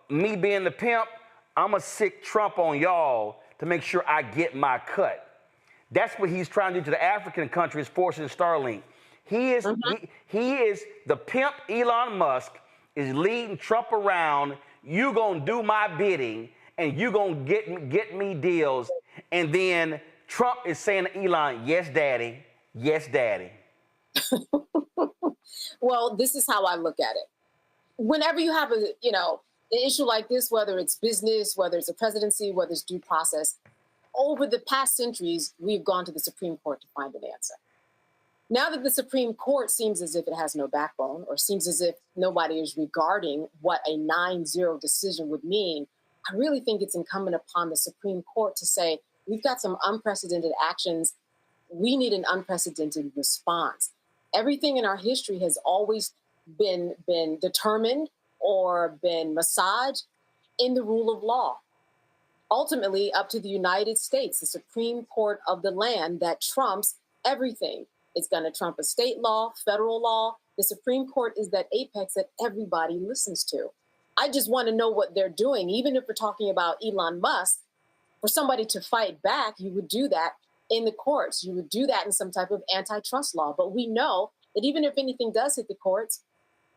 Me being the pimp, I'm going to sick Trump on y'all to make sure I get my cut. That's what he's trying to do to the African countries, forcing Starlink. He is the pimp. Elon Musk is leading Trump around. You gonna do my bidding, and you gonna get me deals. And then Trump is saying to Elon, "Yes, daddy. Yes, daddy." Well, this is how I look at it. Whenever you have issue like this, whether it's business, whether it's a presidency, whether it's due process, over the past centuries, we've gone to the Supreme Court to find an answer. Now that the Supreme Court seems as if it has no backbone, or seems as if nobody is regarding what a 9-0 decision would mean, I really think it's incumbent upon the Supreme Court to say, we've got some unprecedented actions. We need an unprecedented response. Everything in our history has always been determined or been massaged in the rule of law. Ultimately, up to the United States, the Supreme Court of the land that trumps everything. It's going to trump a state law, federal law. The Supreme Court is that apex that everybody listens to. I just want to know what they're doing. Even if we're talking about Elon Musk, for somebody to fight back, you would do that in the courts. You would do that in some type of antitrust law. But we know that even if anything does hit the courts,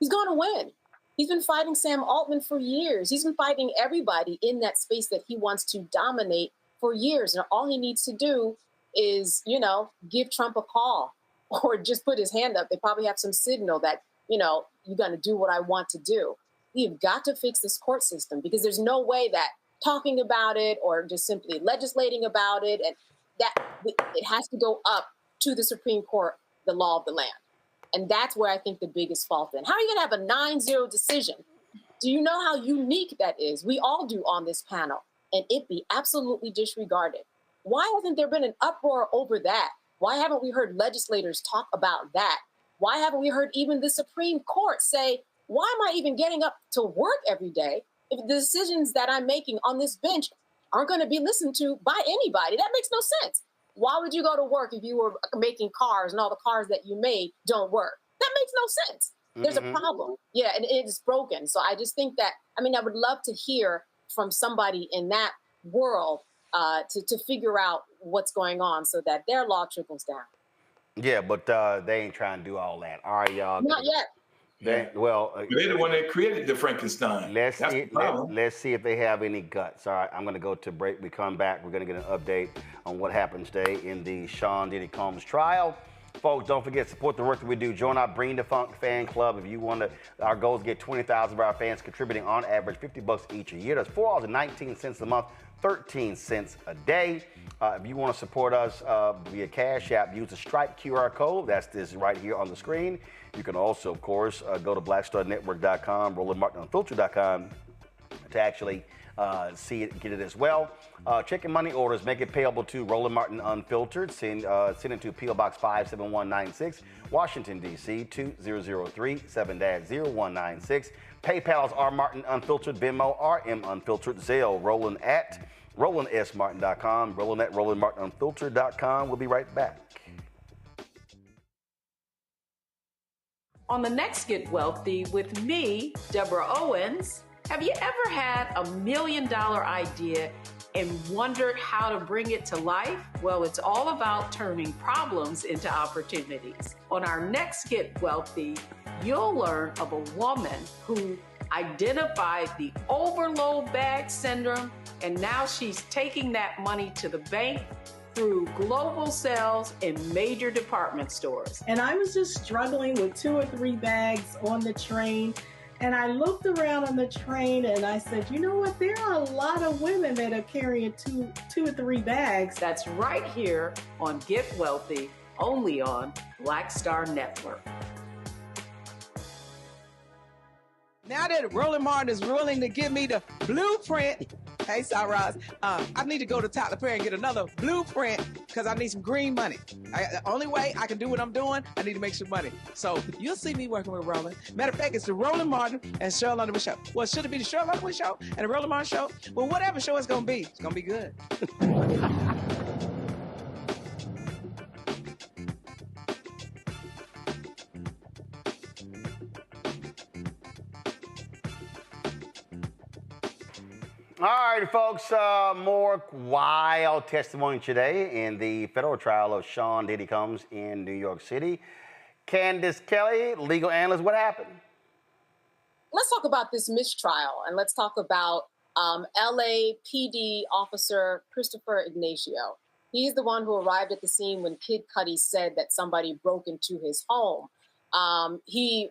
he's going to win. He's been fighting Sam Altman for years. He's been fighting everybody in that space that he wants to dominate for years. And all he needs to do is, give Trump a call or just put his hand up. They probably have some signal that, you're going to do what I want to do. We've got to fix this court system because there's no way that talking about it or just simply legislating about it, and that it has to go up to the Supreme Court, the law of the land. And that's where I think the biggest fault is. How are you going to have a 9-0 decision? Do you know how unique that is? We all do on this panel, and it be absolutely disregarded. Why hasn't there been an uproar over that? Why haven't we heard legislators talk about that? Why haven't we heard even the Supreme Court say, why am I even getting up to work every day if the decisions that I'm making on this bench aren't going to be listened to by anybody? That makes no sense. Why would you go to work if you were making cars and all the cars that you made don't work? That makes no sense. There's a problem. Yeah, and it is broken. So I just think that, I would love to hear from somebody in that world to figure out what's going on so that their law trickles down. Yeah, but they ain't trying to do all that. All right, y'all. Not yet. They're the one that created the Frankenstein. Let's see if they have any guts. All right, I'm going to go to break. We come back. We're going to get an update on what happens today in the Sean Diddy Combs trial. Folks, don't forget, support the work that we do. Join our Bring the Funk fan club. If you want to, our goal is to get 20,000 of our fans contributing on average $50 each a year. That's $4.19 a month, 13 cents a day. If you want to support us via Cash App, use the Stripe QR code. That's this right here on the screen. You can also, of course, go to blackstarnetwork.com, RolandMartinUnfiltered.com to actually see it, get it as well. Check your money orders, make it payable to Roland Martin Unfiltered. Send it to P.O. Box 57196, Washington, D.C. 2003 7-0196. PayPal's R Martin Unfiltered, Venmo RM Unfiltered, Zelle, Roland at RolandSMartin.com, Roland at RolandMartinUnfiltered.com. We'll be right back. On the next Get Wealthy with me, Deborah Owens, have you ever had $1 million idea and wondered how to bring it to life? Well, it's all about turning problems into opportunities. On our next Get Wealthy, you'll learn of a woman who identified the overload bag syndrome, and now she's taking that money to the bank through global sales in major department stores. And I was just struggling with 2 or 3 bags on the train. And I looked around on the train and I said, you know what? There are a lot of women that are carrying two or 3 bags. That's right here on Get Wealthy, only on Black Star Network. Now that Roland Martin is willing to give me the blueprint, hey, Ross, I need to go to Tyler Perry and get another blueprint because I need some green money. The only way I can do what I'm doing, I need to make some money. So you'll see me working with Roland. Matter of fact, it's the Roland Martin and Cheryl Underwood show. Well, should it be the Cheryl Underwood show and the Roland Martin show? Well, whatever show it's going to be good. All right, folks, more wild testimony today in the federal trial of Sean Diddy Combs in New York City. Candace Kelly, legal analyst, what happened? Let's talk about this mistrial, and let's talk about LAPD officer Christopher Ignacio. He's the one who arrived at the scene when Kid Cudi said that somebody broke into his home. He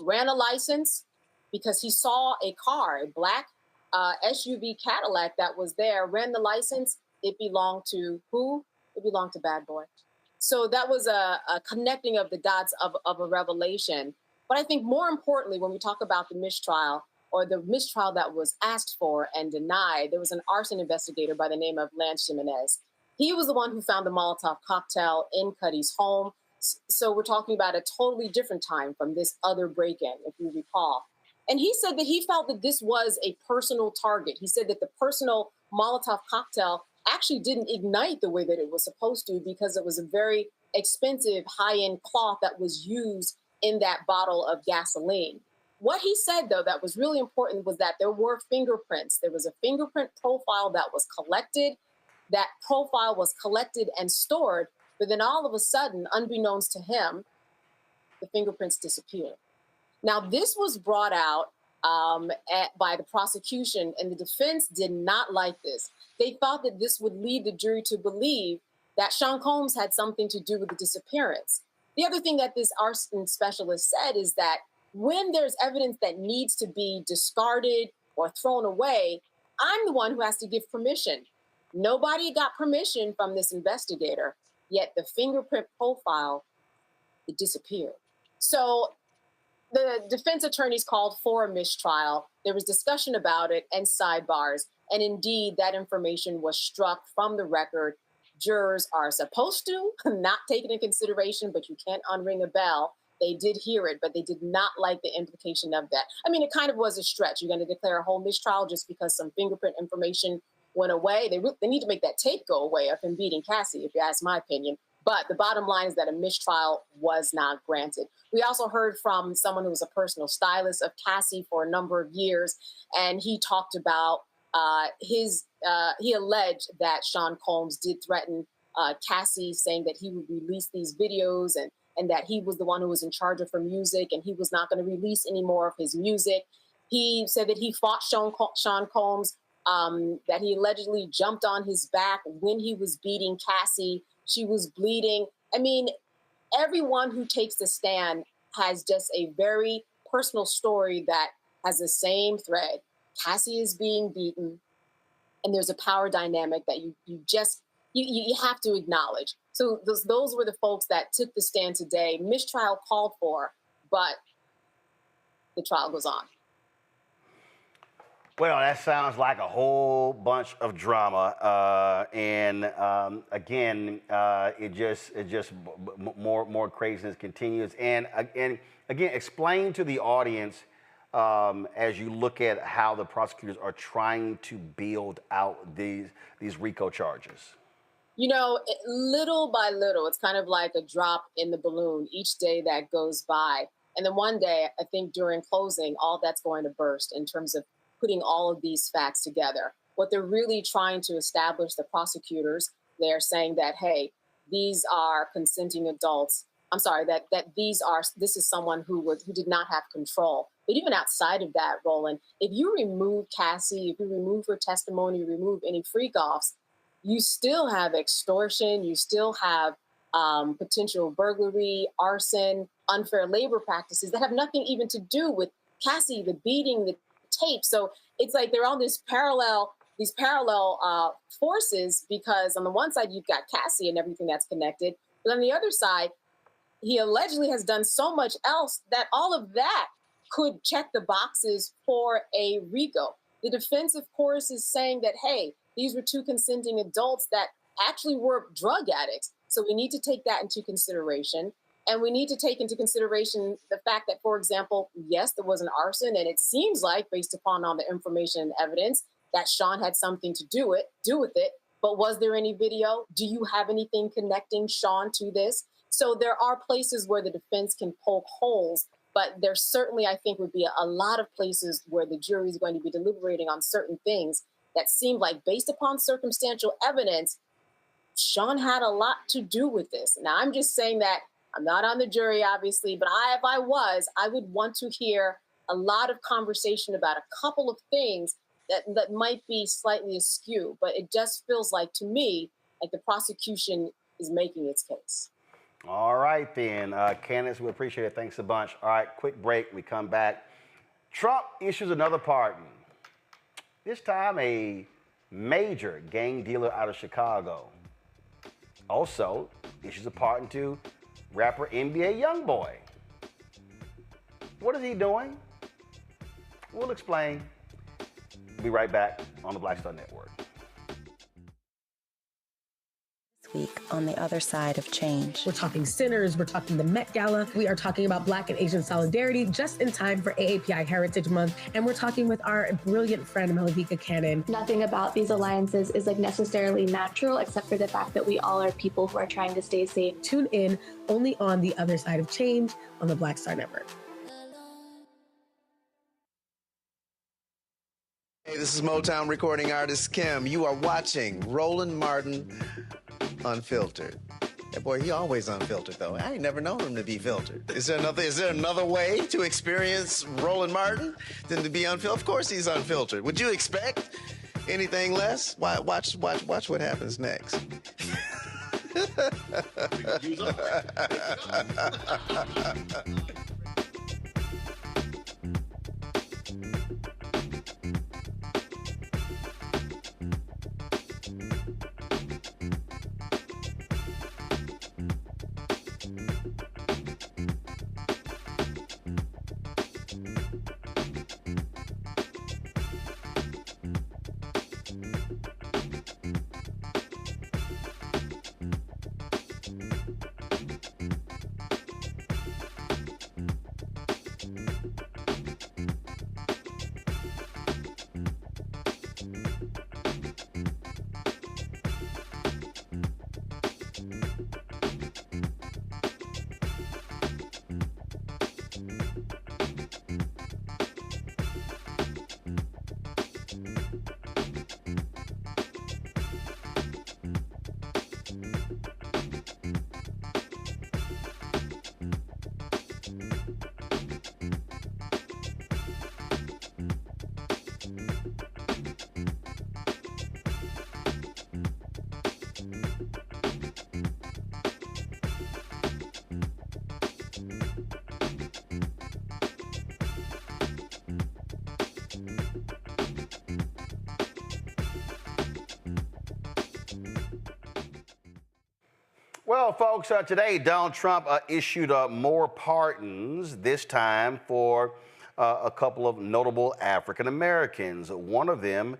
ran a license, because he saw a car, a black SUV Cadillac that was there, ran the license. It belonged to who? It belonged to Bad Boy. So that was a connecting of the dots of a revelation. But I think more importantly, when we talk about the mistrial or the mistrial that was asked for and denied, there was an arson investigator by the name of Lance Jimenez. He was the one who found the Molotov cocktail in Cuddy's home. So we're talking about a totally different time from this other break-in, if you recall. And he said that he felt that this was a personal target. He said that the personal Molotov cocktail actually didn't ignite the way that it was supposed to because it was a very expensive high-end cloth that was used in that bottle of gasoline. What he said, though, that was really important was that there were fingerprints. There was a fingerprint profile that was collected. That profile was collected and stored, but then all of a sudden, unbeknownst to him, the fingerprints disappeared. Now, this was brought out by the prosecution, and the defense did not like this. They thought that this would lead the jury to believe that Sean Combs had something to do with the disappearance. The other thing that this arson specialist said is that when there's evidence that needs to be discarded or thrown away, I'm the one who has to give permission. Nobody got permission from this investigator, yet the fingerprint profile, it disappeared. So the defense attorneys called for a mistrial. There was discussion about it and sidebars. And indeed, that information was struck from the record. Jurors are supposed to not take it into consideration, but you can't unring a bell. They did hear it, but they did not like the implication of that. I mean, it kind of was a stretch. You're going to declare a whole mistrial just because some fingerprint information went away. They need to make that tape go away of him beating Cassie, if you ask my opinion. But the bottom line is that a mistrial was not granted. We also heard from someone who was a personal stylist of Cassie for a number of years, and he talked about he alleged that Sean Combs did threaten Cassie, saying that he would release these videos and that he was the one who was in charge of her music and he was not going to release any more of his music. He said that he fought Sean Combs, that he allegedly jumped on his back when he was beating Cassie. She was bleeding. I mean, everyone who takes the stand has just a very personal story that has the same thread. Cassie is being beaten, and there's a power dynamic that you have to acknowledge. So those were the folks that took the stand today. Mistrial called for, but the trial goes on. Well, that sounds like a whole bunch of drama, and again, it just more craziness continues. And again, explain to the audience as you look at how the prosecutors are trying to build out these RICO charges. You know, little by little, it's kind of like a drop in the balloon each day that goes by. And then one day, I think during closing, all that's going to burst in terms of putting all of these facts together. What they're really trying to establish, the prosecutors, they're saying that, hey, these are consenting adults. I'm sorry, that this is someone who did not have control. But even outside of that, Roland, if you remove Cassie, if you remove her testimony, remove any freak-offs, you still have extortion, you still have potential burglary, arson, unfair labor practices that have nothing even to do with Cassie, the beating, the tape. So it's like they're on these parallel forces, because on the one side you've got Cassie and everything that's connected, but on the other side, he allegedly has done so much else that all of that could check the boxes for a RICO. The defense, of course, is saying that, hey, these were two consenting adults that actually were drug addicts. So we need to take that into consideration. And we need to take into consideration the fact that, for example, yes, there was an arson, and it seems like, based upon all the information and evidence, that Sean had something to do with it. But was there any video? Do you have anything connecting Sean to this? So there are places where the defense can poke holes, but there certainly, I think, would be a lot of places where the jury is going to be deliberating on certain things that seem like, based upon circumstantial evidence, Sean had a lot to do with this. Now, I'm just saying that I'm not on the jury, obviously, but if I was, I would want to hear a lot of conversation about a couple of things that might be slightly askew. But it just feels like, to me, like the prosecution is making its case. All right, then. Candace, we appreciate it. Thanks a bunch. All right, quick break. We come back. Trump issues another pardon. This time, a major gang dealer out of Chicago. Also, issues a pardon to rapper NBA Youngboy. What is he doing? We'll explain. We'll be right back on the Black Star Network. Week on the other side of change. We're talking sinners, we're talking the Met Gala, we are talking about Black and Asian solidarity just in time for AAPI Heritage Month, and we're talking with our brilliant friend Malavika Cannon. Nothing about these alliances is like necessarily natural except for the fact that we all are people who are trying to stay safe. Tune in only on the other side of change on the Black Star Network. Hey, this is Motown recording artist Kim. You are watching Roland Martin Unfiltered. That boy, he always unfiltered though. I ain't never known him to be filtered. Is there another way to experience Roland Martin than to be unfiltered? Of course he's unfiltered. Would you expect anything less? Watch what happens next. Well, folks, today Donald Trump issued more pardons, this time for a couple of notable African Americans. One of them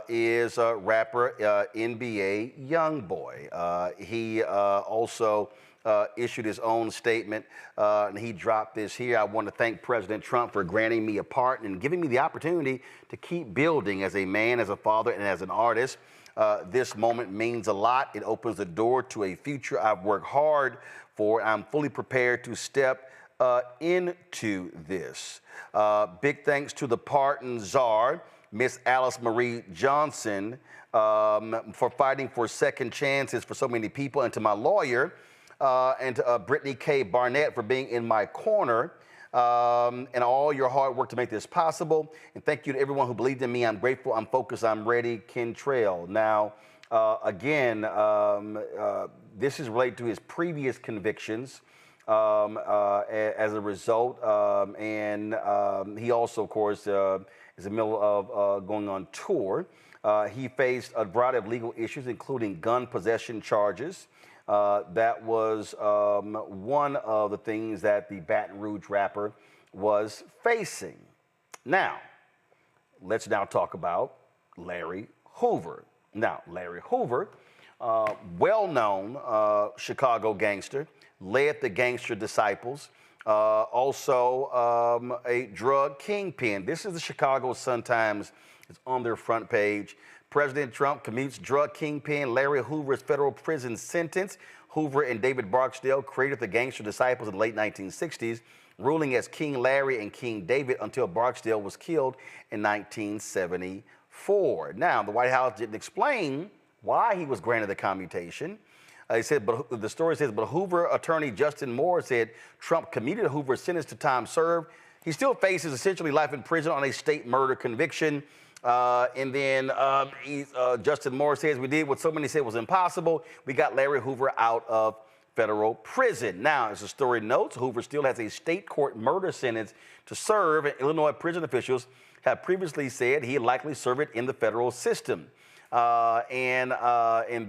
is rapper NBA Youngboy. He also issued his own statement, and he dropped this here. I want to thank President Trump for granting me a pardon and giving me the opportunity to keep building as a man, as a father, and as an artist. This moment means a lot. It opens the door to a future I've worked hard for. I'm fully prepared to step into this. Big thanks to the pardon czar, Miss Alice Marie Johnson, for fighting for second chances for so many people, and to my lawyer, and to Brittany K. Barnett for being in my corner. And all your hard work to make this possible. And thank you to everyone who believed in me. I'm grateful, I'm focused, I'm ready. Ken Trail. Now, again, this is related to his previous convictions as a result. And he also, of course, is in the middle of going on tour. He faced a variety of legal issues, including gun possession charges. That was one of the things that the Baton Rouge rapper was facing. Now, let's now talk about Larry Hoover. Now, Larry Hoover, well-known Chicago gangster, led the Gangster Disciples, also a drug kingpin. This is the Chicago Sun-Times. It's on their front page. President Trump commutes drug kingpin Larry Hoover's federal prison sentence. Hoover and David Barksdale created the Gangster Disciples in the late 1960s, ruling as King Larry and King David until Barksdale was killed in 1974. Now, the White House didn't explain why he was granted the commutation. He said, but the story says, but Hoover attorney Justin Moore said Trump commuted Hoover's sentence to time served. He still faces essentially life in prison on a state murder conviction. And then Justin Moore says, we did what so many said was impossible. We got Larry Hoover out of federal prison. Now, as the story notes, Hoover still has a state court murder sentence to serve, and Illinois prison officials have previously said he'd likely serve it in the federal system. And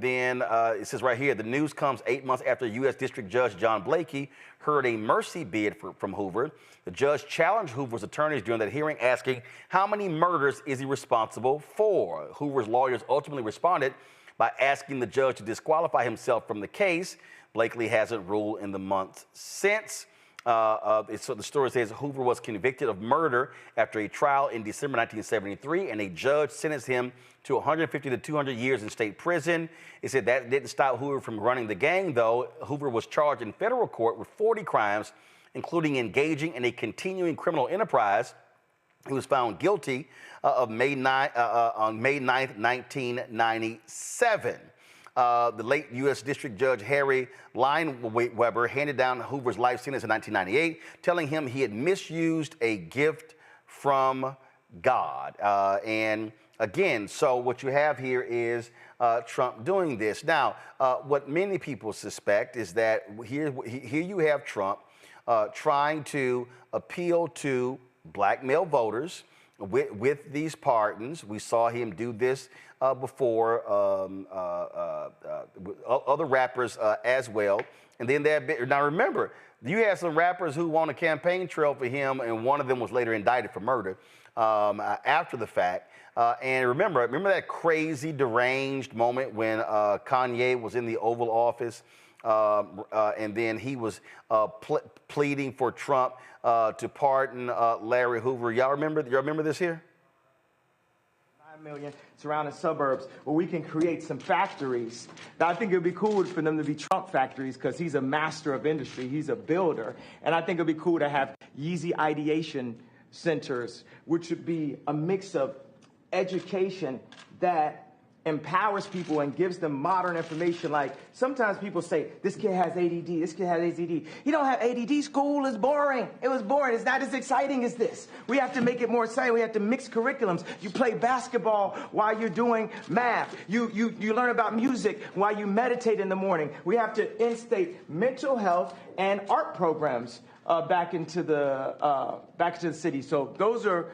then it says right here, the news comes 8 months after U.S. District Judge John Blakey heard a mercy bid from Hoover. The judge challenged Hoover's attorneys during that hearing, asking how many murders is he responsible for. Hoover's lawyers ultimately responded by asking the judge to disqualify himself from the case. Blakely hasn't ruled in the months since. So the story says Hoover was convicted of murder after a trial in December 1973, and a judge sentenced him to 150 to 200 years in state prison. It said that didn't stop Hoover from running the gang, though. Hoover was charged in federal court with 40 crimes, including engaging in a continuing criminal enterprise. He was found guilty on May 9th, 1997. The late U.S. District Judge Harry Lineweber handed down Hoover's life sentence in 1998, telling him he had misused a gift from God. And again, so what you have here is Trump doing this. Now, what many people suspect is that here you have Trump trying to appeal to black male voters with these pardons. We saw him do this before other rappers as well. And then now remember, you had some rappers who won a campaign trail for him, and one of them was later indicted for murder after the fact. And remember that crazy, deranged moment when Kanye was in the Oval Office, and then he was pleading for Trump to pardon Larry Hoover. Y'all remember this here? 9 million surrounding suburbs where we can create some factories. Now, I think it would be cool for them to be Trump factories because he's a master of industry. He's a builder. And I think it would be cool to have Yeezy ideation centers, which would be a mix of education that empowers people and gives them modern information. Like sometimes people say, this kid has ADD, this kid has ADD. You don't have ADD, school is boring. It was boring, it's not as exciting as this. We have to make it more exciting, we have to mix curriculums. You play basketball while you're doing math. You learn about music while you meditate in the morning. We have to instate mental health and art programs back into the city. So those are,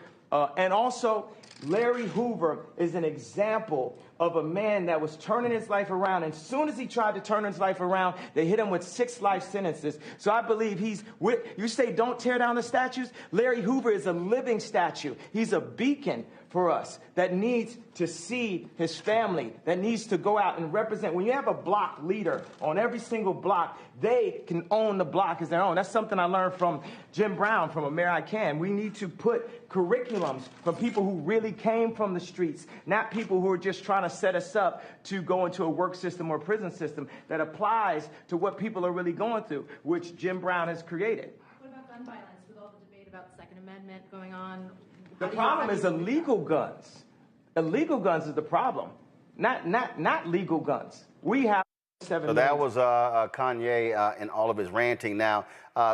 and also Larry Hoover is an example of a man that was turning his life around. And as soon as he tried to turn his life around, they hit him with 6 life sentences. So I believe you say don't tear down the statues. Larry Hoover is a living statue. He's a beacon for us that needs to see his family, that needs to go out and represent. When you have a block leader on every single block, they can own the block as their own. That's something I learned from Jim Brown, from A Mayor I Can. We need to put curriculums from people who really came from the streets, not people who are just trying to set us up to go into a work system or prison system that applies to what people are really going through, which Jim Brown has created. What about gun violence with all the debate about the Second Amendment going on? The problem is illegal guns. Illegal guns is the problem, not legal guns. We have 7 So that was Kanye in all of his ranting. Now,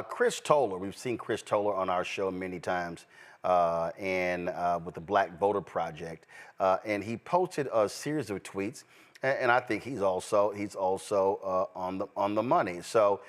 Chris Toller, we've seen Chris Toller on our show many times, and with the Black Voter Project, and he posted a series of tweets. And I think he's also on the money. So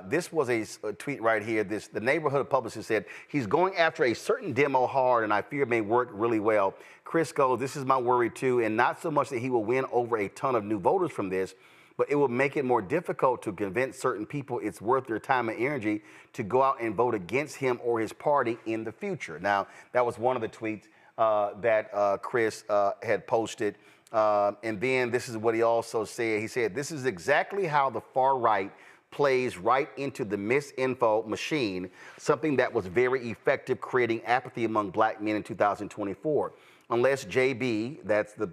this was a tweet right here. The neighborhood publicist said he's going after a certain demo hard, and I fear it may work really well. Chris goes, this is my worry too, and not so much that he will win over a ton of new voters from this, but it will make it more difficult to convince certain people it's worth their time and energy to go out and vote against him or his party in the future. Now, that was one of the tweets that Chris had posted. And then this is what he also said. He said, this is exactly how the far right plays right into the misinfo machine, something that was very effective creating apathy among black men in 2024. Unless JB, that's the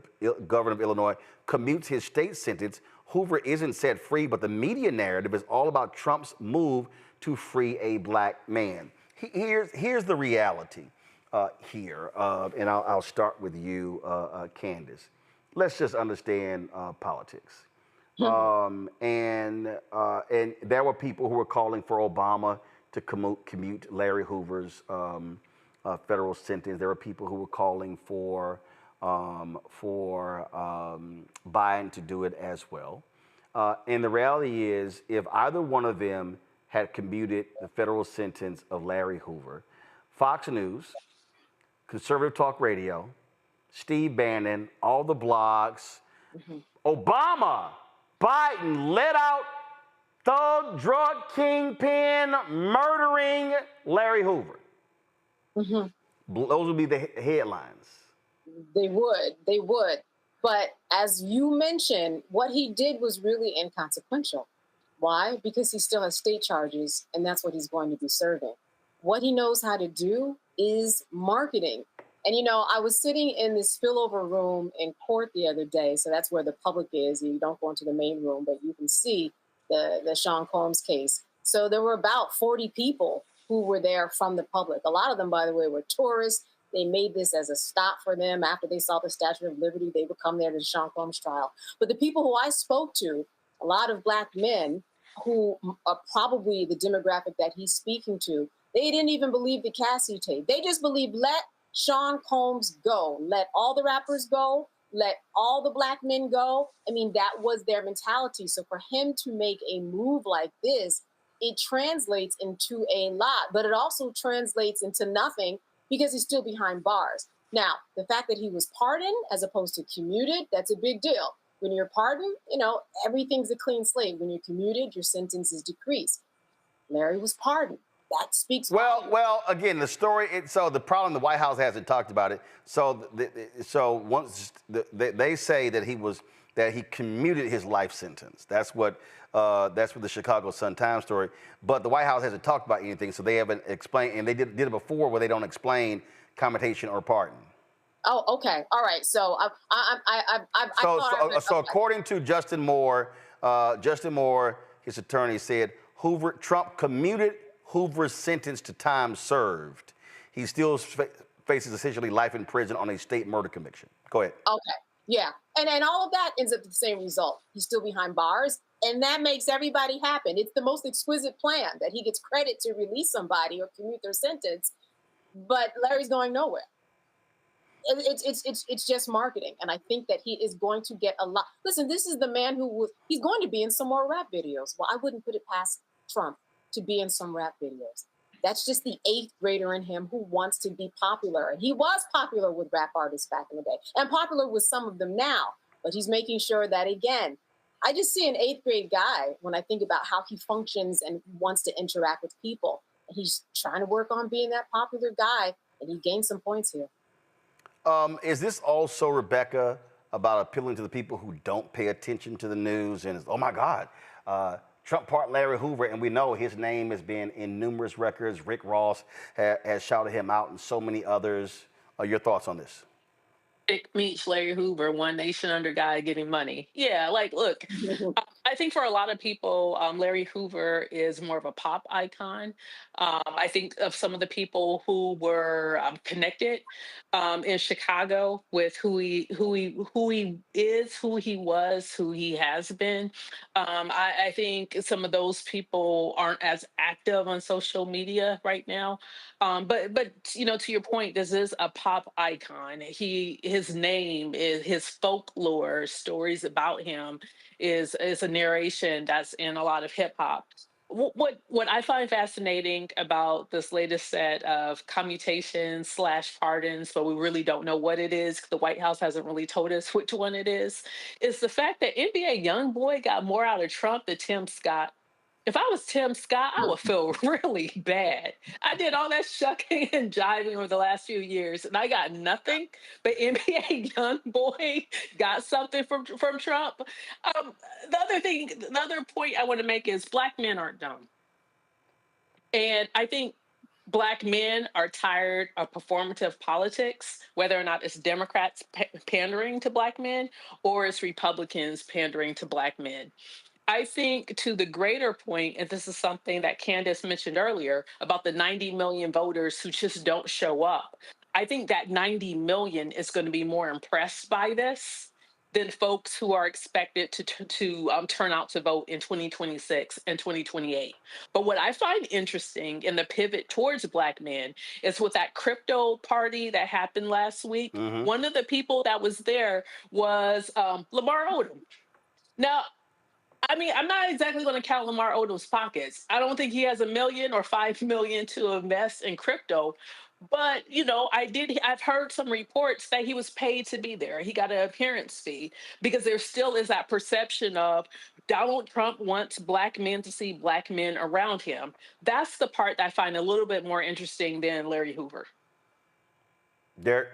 governor of Illinois, commutes his state sentence, Hoover isn't set free, but the media narrative is all about Trump's move to free a black man. Here's the reality here, and I'll start with you, Candace. Let's just understand politics. And there were people who were calling for Obama to commute Larry Hoover's federal sentence. There were people who were calling for Biden to do it as well. And the reality is, if either one of them had commuted the federal sentence of Larry Hoover, Fox News, Conservative Talk Radio, Steve Bannon, all the blogs, Obama, Biden let out thug, drug kingpin, murdering Larry Hoover. Those would be the headlines. They would. But as you mentioned, what he did was really inconsequential. Why? Because he still has state charges, and that's what he's going to be serving. What he knows how to do is marketing. And, you know, I was sitting in this spillover room in court the other day, so that's where the public is. You don't go into the main room, but you can see the Sean Combs case. So there were about 40 people who were there from the public. A lot of them, by the way, were tourists. They made this as a stop for them. After they saw the Statue of Liberty, they would come there to the Sean Combs trial. But the people who I spoke to, a lot of Black men who are probably the demographic that he's speaking to, they didn't even believe the Cassie tape. They just believed, let Sean Combs go. Let all the rappers go. Let all the Black men go. I mean, that was their mentality. So for him to make a move like this, it translates into a lot, but it also translates into nothing because he's still behind bars. Now, the fact that he was pardoned as opposed to commuted, that's a big deal. When you're pardoned, you know, everything's a clean slate. When you're commuted, your sentence is decreased. Larry was pardoned. That speaks volumes. Well, again, the story. So the problem, the White House hasn't talked about it. So, they say that he commuted his life sentence. That's what the Chicago Sun-Times story. But the White House hasn't talked about anything, so they haven't explained. And they did it before, where they don't explain commutation or pardon. Oh, okay, all right. So So according to Justin Moore, his attorney said Trump commuted Hoover's sentence to time served. He still faces essentially life in prison on a state murder conviction. Go ahead. Okay, yeah. And all of that ends up with the same result. He's still behind bars, and that makes everybody happy. It's the most exquisite plan that he gets credit to release somebody or commute their sentence, but Larry's going nowhere. It's just marketing, and I think that he is going to get a lot. Listen, this is the man he's going to be in some more rap videos. Well, I wouldn't put it past Trump to be in some rap videos. That's just the 8th grader in him who wants to be popular. And he was popular with rap artists back in the day, and popular with some of them now. But he's making sure that, again, I just see an 8th grade guy when I think about how he functions and wants to interact with people. And he's trying to work on being that popular guy, and he gained some points here. Is this also, Rebecca, about appealing to the people who don't pay attention to the news and, oh my God, Trump pardoned Larry Hoover, and we know his name has been in numerous records. Rick Ross has shouted him out, and so many others. Your thoughts on this? Dick meets Larry Hoover, one nation under God getting money. Yeah, like, look, I think for a lot of people, Larry Hoover is more of a pop icon. I think of some of the people who were connected in Chicago with who he is, who he was, who he has been. I think some of those people aren't as active on social media right now. But you know, to your point, this is a pop icon. His name is his folklore, stories about him is a narration that's in a lot of hip hop. What I find fascinating about this latest set of commutations / pardons, but we really don't know what it is. The White House hasn't really told us which one it is the fact that NBA YoungBoy got more out of Trump than Tim Scott. If I was Tim Scott, I would feel really bad. I did all that shucking and jiving over the last few years, and I got nothing. But NBA YoungBoy got something from Trump. The other point I want to make is Black men aren't dumb, and I think Black men are tired of performative politics, whether or not it's Democrats pandering to Black men or it's Republicans pandering to Black men. I think to the greater point, and this is something that Candace mentioned earlier about the 90 million voters who just don't show up. I think that 90 million is going to be more impressed by this than folks who are expected to turn out to vote in 2026 and 2028. But what I find interesting in the pivot towards Black men is with that crypto party that happened last week, one of the people that was there was Lamar Odom. Now, I mean, I'm not exactly going to count Lamar Odom's pockets. I don't think he has $1 million or $5 million to invest in crypto. But, I've heard some reports that he was paid to be there. He got an appearance fee because there still is that perception of Donald Trump wants black men to see black men around him. That's the part that I find a little bit more interesting than Larry Hoover. Derek?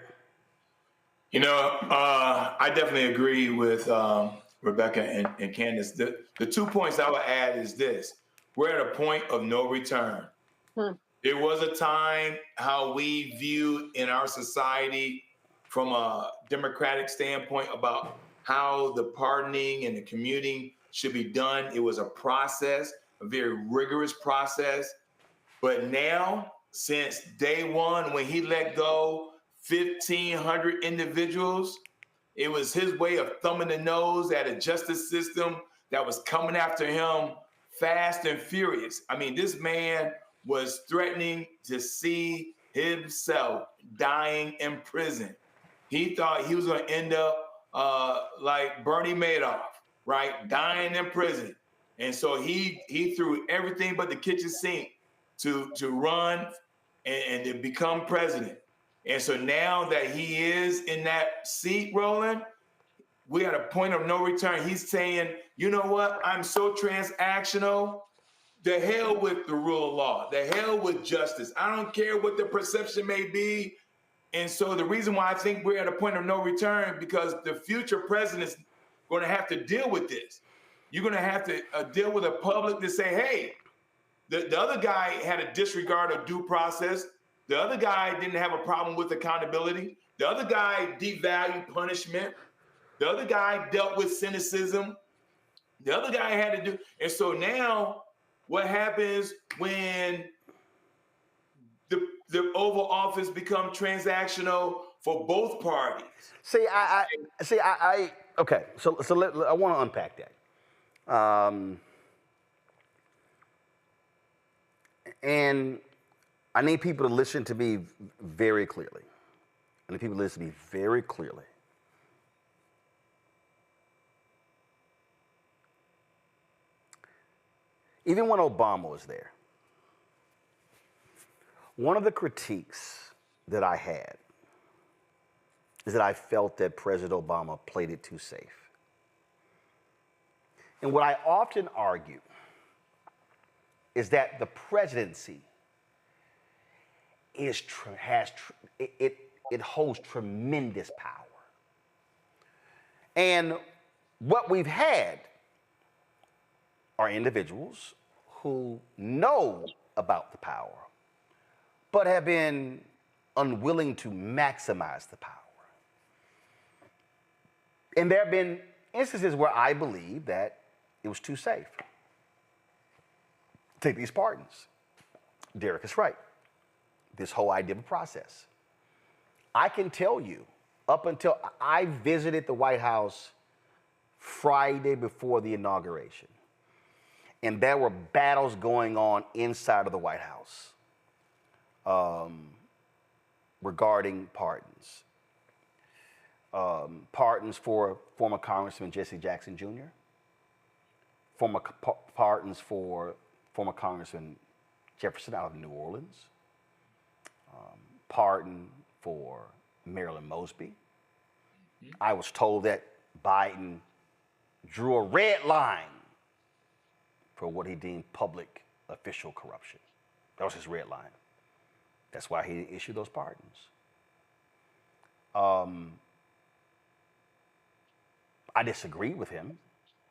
I definitely agree with Rebecca and Candace. The 2 points I would add is this. We're at a point of no return. There was a time how we view in our society from a democratic standpoint about how the pardoning and the commuting should be done. It was a process, a very rigorous process. But now, since day one, when he let go 1,500 individuals, it was his way of thumbing the nose at a justice system that was coming after him fast and furious. I mean, this man was threatening to see himself dying in prison. He thought he was going to end up like Bernie Madoff, right? Dying in prison. And so he threw everything but the kitchen sink to run and to become president. And so now that he is in that seat, Roland, we're at a point of no return. He's saying, you know what? I'm so transactional. The hell with the rule of law. The hell with justice. I don't care what the perception may be. And so the reason why I think we're at a point of no return, because the future president's going to have to deal with this. You're going to have to deal with a public to say, hey, the other guy had a disregard of due process. The other guy didn't have a problem with accountability. The other guy devalued punishment. The other guy dealt with cynicism. The other guy had to do. And so now what happens when the Oval Office become transactional for both parties? Okay. So I want to unpack that. And I need people to listen to me very clearly. I need people to listen to me very clearly. Even when Obama was there, one of the critiques that I had is that I felt that President Obama played it too safe. And what I often argue is that the presidency it holds tremendous power. And what we've had are individuals who know about the power, but have been unwilling to maximize the power. And there have been instances where I believe that it was too safe. Take these pardons. Derek is right. This whole idea of a process. I can tell you, up until I visited the White House Friday before the inauguration, and there were battles going on inside of the White House regarding pardons. Pardons for former Congressman Jesse Jackson Jr., pardons for former Congressman Jefferson out of New Orleans, pardon for Marilyn Mosby. I was told that Biden drew a red line for what he deemed public official corruption. That was his red line. That's why he issued those pardons. I disagree with him,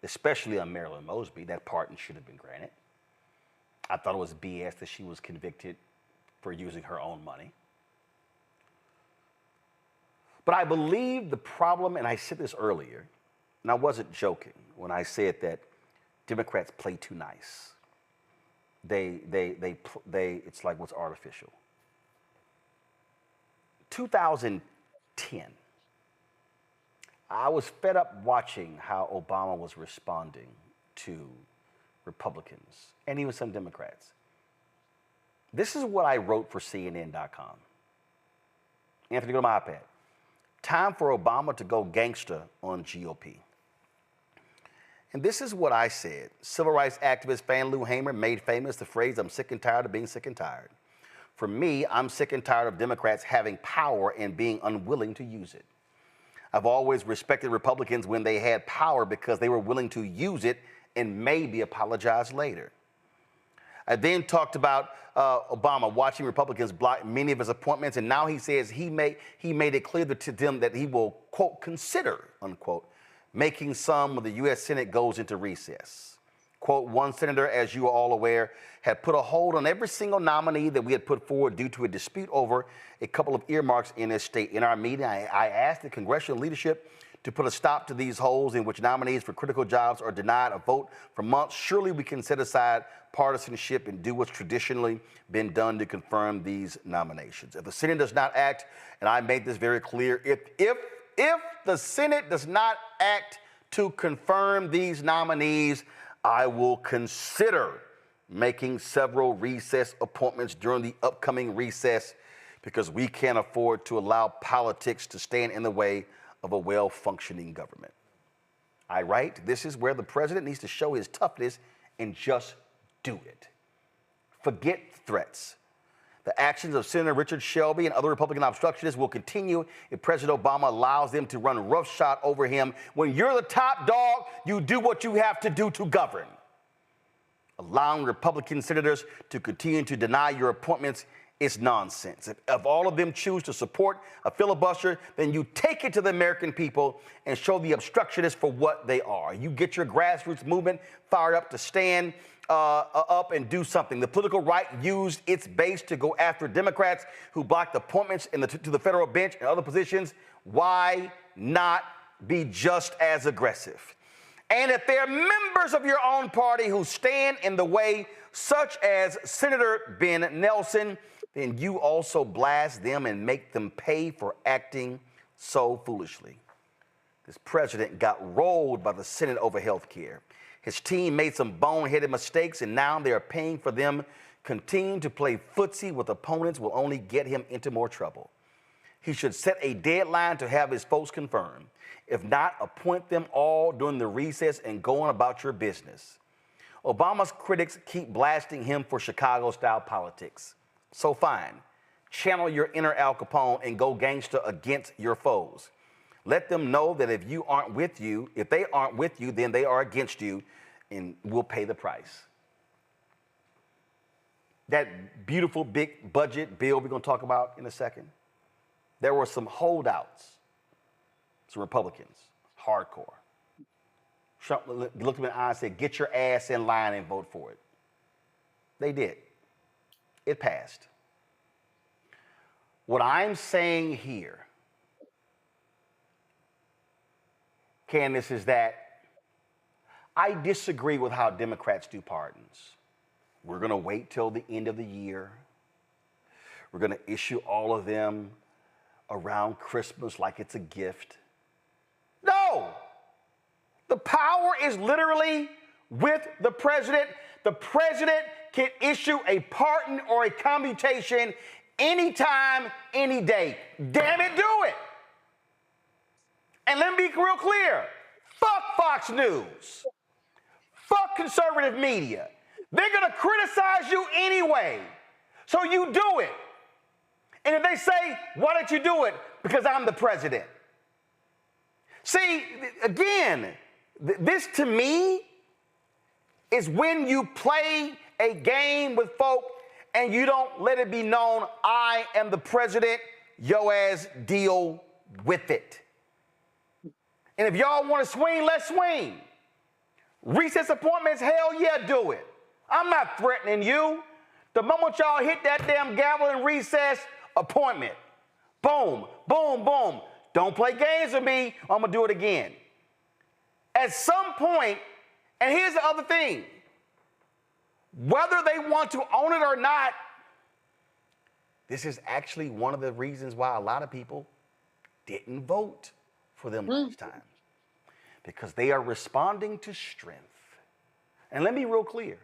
especially on Marilyn Mosby. That pardon should have been granted. I thought it was BS that she was convicted for using her own money. But I believe the problem, and I said this earlier, and I wasn't joking when I said that Democrats play too nice. It's like what's artificial. 2010, I was fed up watching how Obama was responding to Republicans and even some Democrats. This is what I wrote for CNN.com. Anthony, go to my iPad. Time for Obama to go gangster on GOP. And this is what I said. Civil rights activist Fan Lou Hamer made famous the phrase, "I'm sick and tired of being sick and tired." For me, I'm sick and tired of Democrats having power and being unwilling to use it. I've always respected Republicans when they had power because they were willing to use it and maybe apologize later. I then talked about Obama watching Republicans block many of his appointments, and now he says he made it clear to them that he will, quote, consider, unquote, making some when the U.S. Senate goes into recess. Quote, one senator, as you are all aware, had put a hold on every single nominee that we had put forward due to a dispute over a couple of earmarks in his state. In our meeting, I asked the congressional leadership to put a stop to these holes in which nominees for critical jobs are denied a vote for months. Surely we can set aside partisanship and do what's traditionally been done to confirm these nominations. If the Senate does not act, and I made this very clear, if the Senate does not act to confirm these nominees, I will consider making several recess appointments during the upcoming recess because we can't afford to allow politics to stand in the way of a well-functioning government. I write, this is where the president needs to show his toughness and just do it. Forget threats. The actions of Senator Richard Shelby and other Republican obstructionists will continue if President Obama allows them to run roughshod over him. When you're the top dog, you do what you have to do to govern. Allowing Republican senators to continue to deny your appointments is nonsense. If all of them choose to support a filibuster, then you take it to the American people and show the obstructionists for what they are. You get your grassroots movement fired up to stand up and do something. The political right used its base to go after Democrats who blocked appointments to the federal bench and other positions. Why not be just as aggressive? And if there are members of your own party who stand in the way, such as Senator Ben Nelson, then you also blast them and make them pay for acting so foolishly. This president got rolled by the Senate over health care. His team made some boneheaded mistakes, and now they are paying for them. Continuing to play footsie with opponents will only get him into more trouble. He should set a deadline to have his folks confirmed. If not, appoint them all during the recess and go on about your business. Obama's critics keep blasting him for Chicago-style politics. So fine, channel your inner Al Capone and go gangster against your foes. Let them know that if they aren't with you, then they are against you and will pay the price. That beautiful big budget bill we're going to talk about in a second, there were some holdouts, some Republicans, hardcore. Trump looked him in the eye and said, get your ass in line and vote for it. They did. It passed. What I'm saying here, Candace, is that I disagree with how Democrats do pardons. We're going to wait till the end of the year. We're going to issue all of them around Christmas like it's a gift. No! The power is literally with the president. The president can issue a pardon or a commutation anytime, any day. Damn it, do it. And let me be real clear. Fuck Fox News. Fuck conservative media. They're going to criticize you anyway. So you do it. And if they say, why don't you do it? Because I'm the president. See, again, this to me is when you play a game with folk and you don't let it be known, I am the president, yo ass deal with it. And if y'all want to swing, let's swing. Recess appointments, hell yeah, do it. I'm not threatening you. The moment y'all hit that damn gavel in recess, appointment. Boom, boom, boom. Don't play games with me, I'm going to do it again. At some point, and here's the other thing, whether they want to own it or not, this is actually one of the reasons why a lot of people didn't vote for them last time. Because they are responding to strength. And let me be real clear.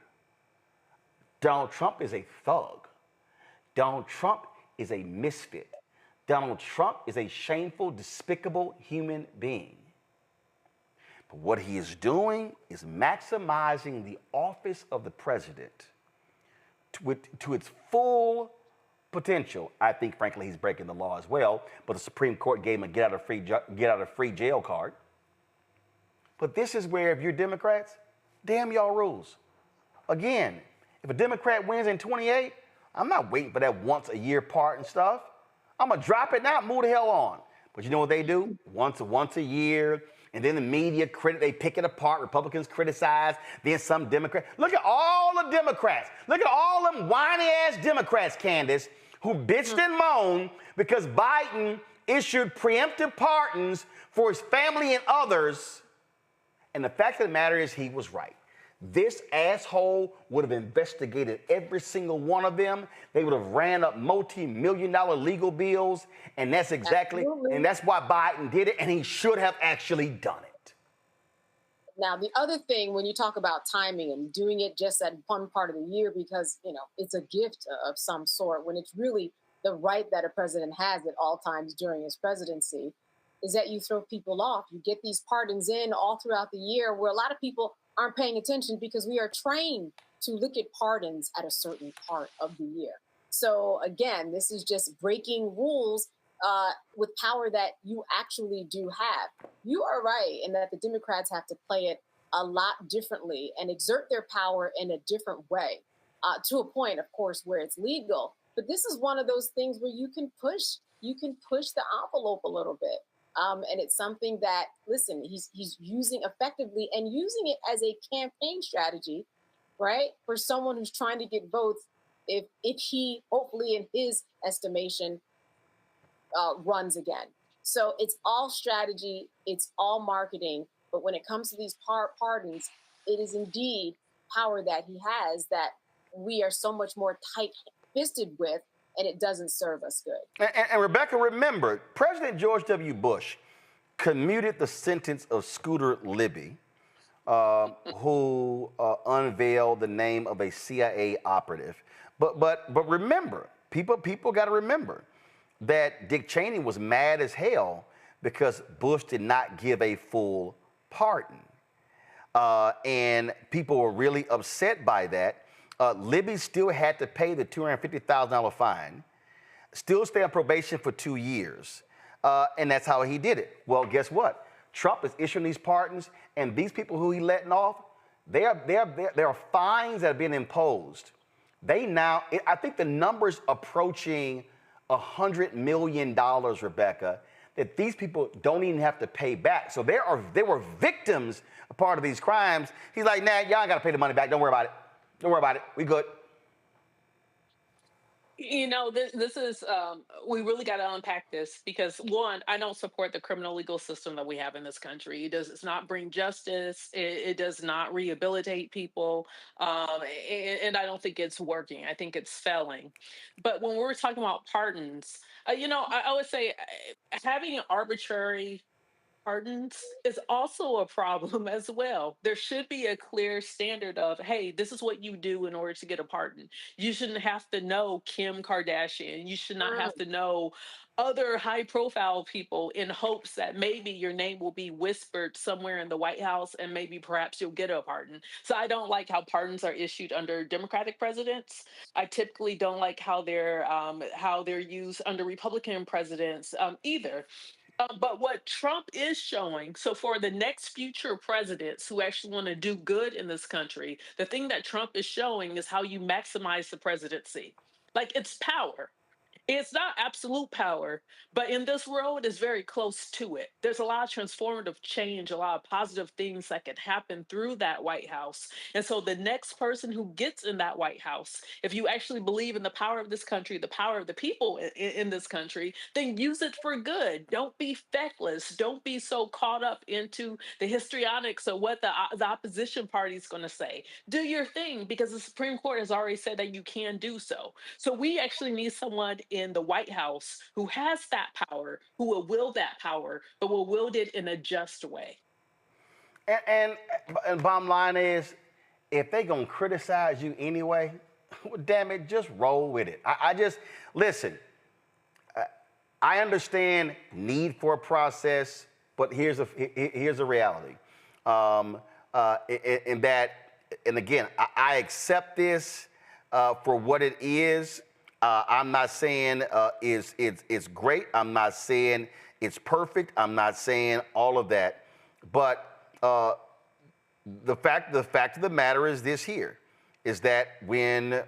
Donald Trump is a thug. Donald Trump is a misfit. Donald Trump is a shameful, despicable human being. What he is doing is maximizing the office of the president to its full potential. I think, frankly, he's breaking the law as well, but the Supreme Court gave him a get out of free jail card. But this is where, if you're Democrats, damn y'all rules. Again, if a Democrat wins in 28, I'm not waiting for that once a year part and stuff. I'm gonna drop it now, move the hell on. But you know what they do? Once a year, and then the media they pick it apart. Republicans criticize, then some Democrats. Look at all the Democrats. Look at all them whiny ass Democrats, Candace, who bitched and moaned because Biden issued preemptive pardons for his family and others. And the fact of the matter is, he was right. This asshole would have investigated every single one of them. They would have ran up multi-million-dollar legal bills, and that's and that's why Biden did it, and he should have actually done it. Now, the other thing, when you talk about timing and doing it just at one part of the year because, it's a gift of some sort, when it's really the right that a president has at all times during his presidency, is that you throw people off. You get these pardons in all throughout the year where a lot of people aren't paying attention because we are trained to look at pardons at a certain part of the year. So again, this is just breaking rules with power that you actually do have. You are right in that the Democrats have to play it a lot differently and exert their power in a different way, to a point, of course, where it's legal. But this is one of those things where you can push the envelope a little bit. And it's something that, listen, he's using effectively and using it as a campaign strategy, right? For someone who's trying to get votes if he, hopefully in his estimation, runs again. So it's all strategy, it's all marketing. But when it comes to these pardons, it is indeed power that he has that we are so much more tight-fisted with, and it doesn't serve us good. And Rebecca, remember, President George W. Bush commuted the sentence of Scooter Libby, who unveiled the name of a CIA operative. But remember, people got to remember that Dick Cheney was mad as hell because Bush did not give a full pardon. And people were really upset by that. Libby still had to pay the $250,000 fine, still stay on probation for 2 years, and that's how he did it. Well, guess what? Trump is issuing these pardons, and these people who he's letting off, there are fines that have been imposed. I think the number's approaching $100 million, Rebecca, that these people don't even have to pay back. So there were victims a part of these crimes. He's like, nah, y'all ain't got to pay the money back. Don't worry about it. Don't worry about it. We good. This is, we really got to unpack this because, one, I don't support the criminal legal system that we have in this country. It does not bring justice. It does not rehabilitate people. And I don't think it's working. I think it's failing. But when we're talking about pardons, I would say having arbitrary pardons is also a problem as well. There should be a clear standard of, hey, this is what you do in order to get a pardon. You shouldn't have to know Kim Kardashian. You should not have to know other high profile people in hopes that maybe your name will be whispered somewhere in the White House and maybe perhaps you'll get a pardon. So I don't like how pardons are issued under Democratic presidents. I typically don't like how they're used under Republican presidents either. But what Trump is showing, so for the next future presidents who actually want to do good in this country, the thing that Trump is showing is how you maximize the presidency. Like, it's power. It's not absolute power, but in this world, it's very close to it. There's a lot of transformative change, a lot of positive things that can happen through that White House. And so the next person who gets in that White House, if you actually believe in the power of this country, the power of the people in this country, then use it for good. Don't be feckless. Don't be so caught up into the histrionics of what the opposition party is going to say. Do your thing because the Supreme Court has already said that you can do so. So we actually need someone in the White House who has that power, who will wield that power, but will wield it in a just way. And bottom line is, if they're going to criticize you anyway, well, damn it, just roll with it. Listen, I understand need for a process, but here's a reality. in that, and again, I accept this for what it is. I'm not saying it's great. I'm not saying it's perfect. I'm not saying all of that. But the fact of the matter is this here, is that when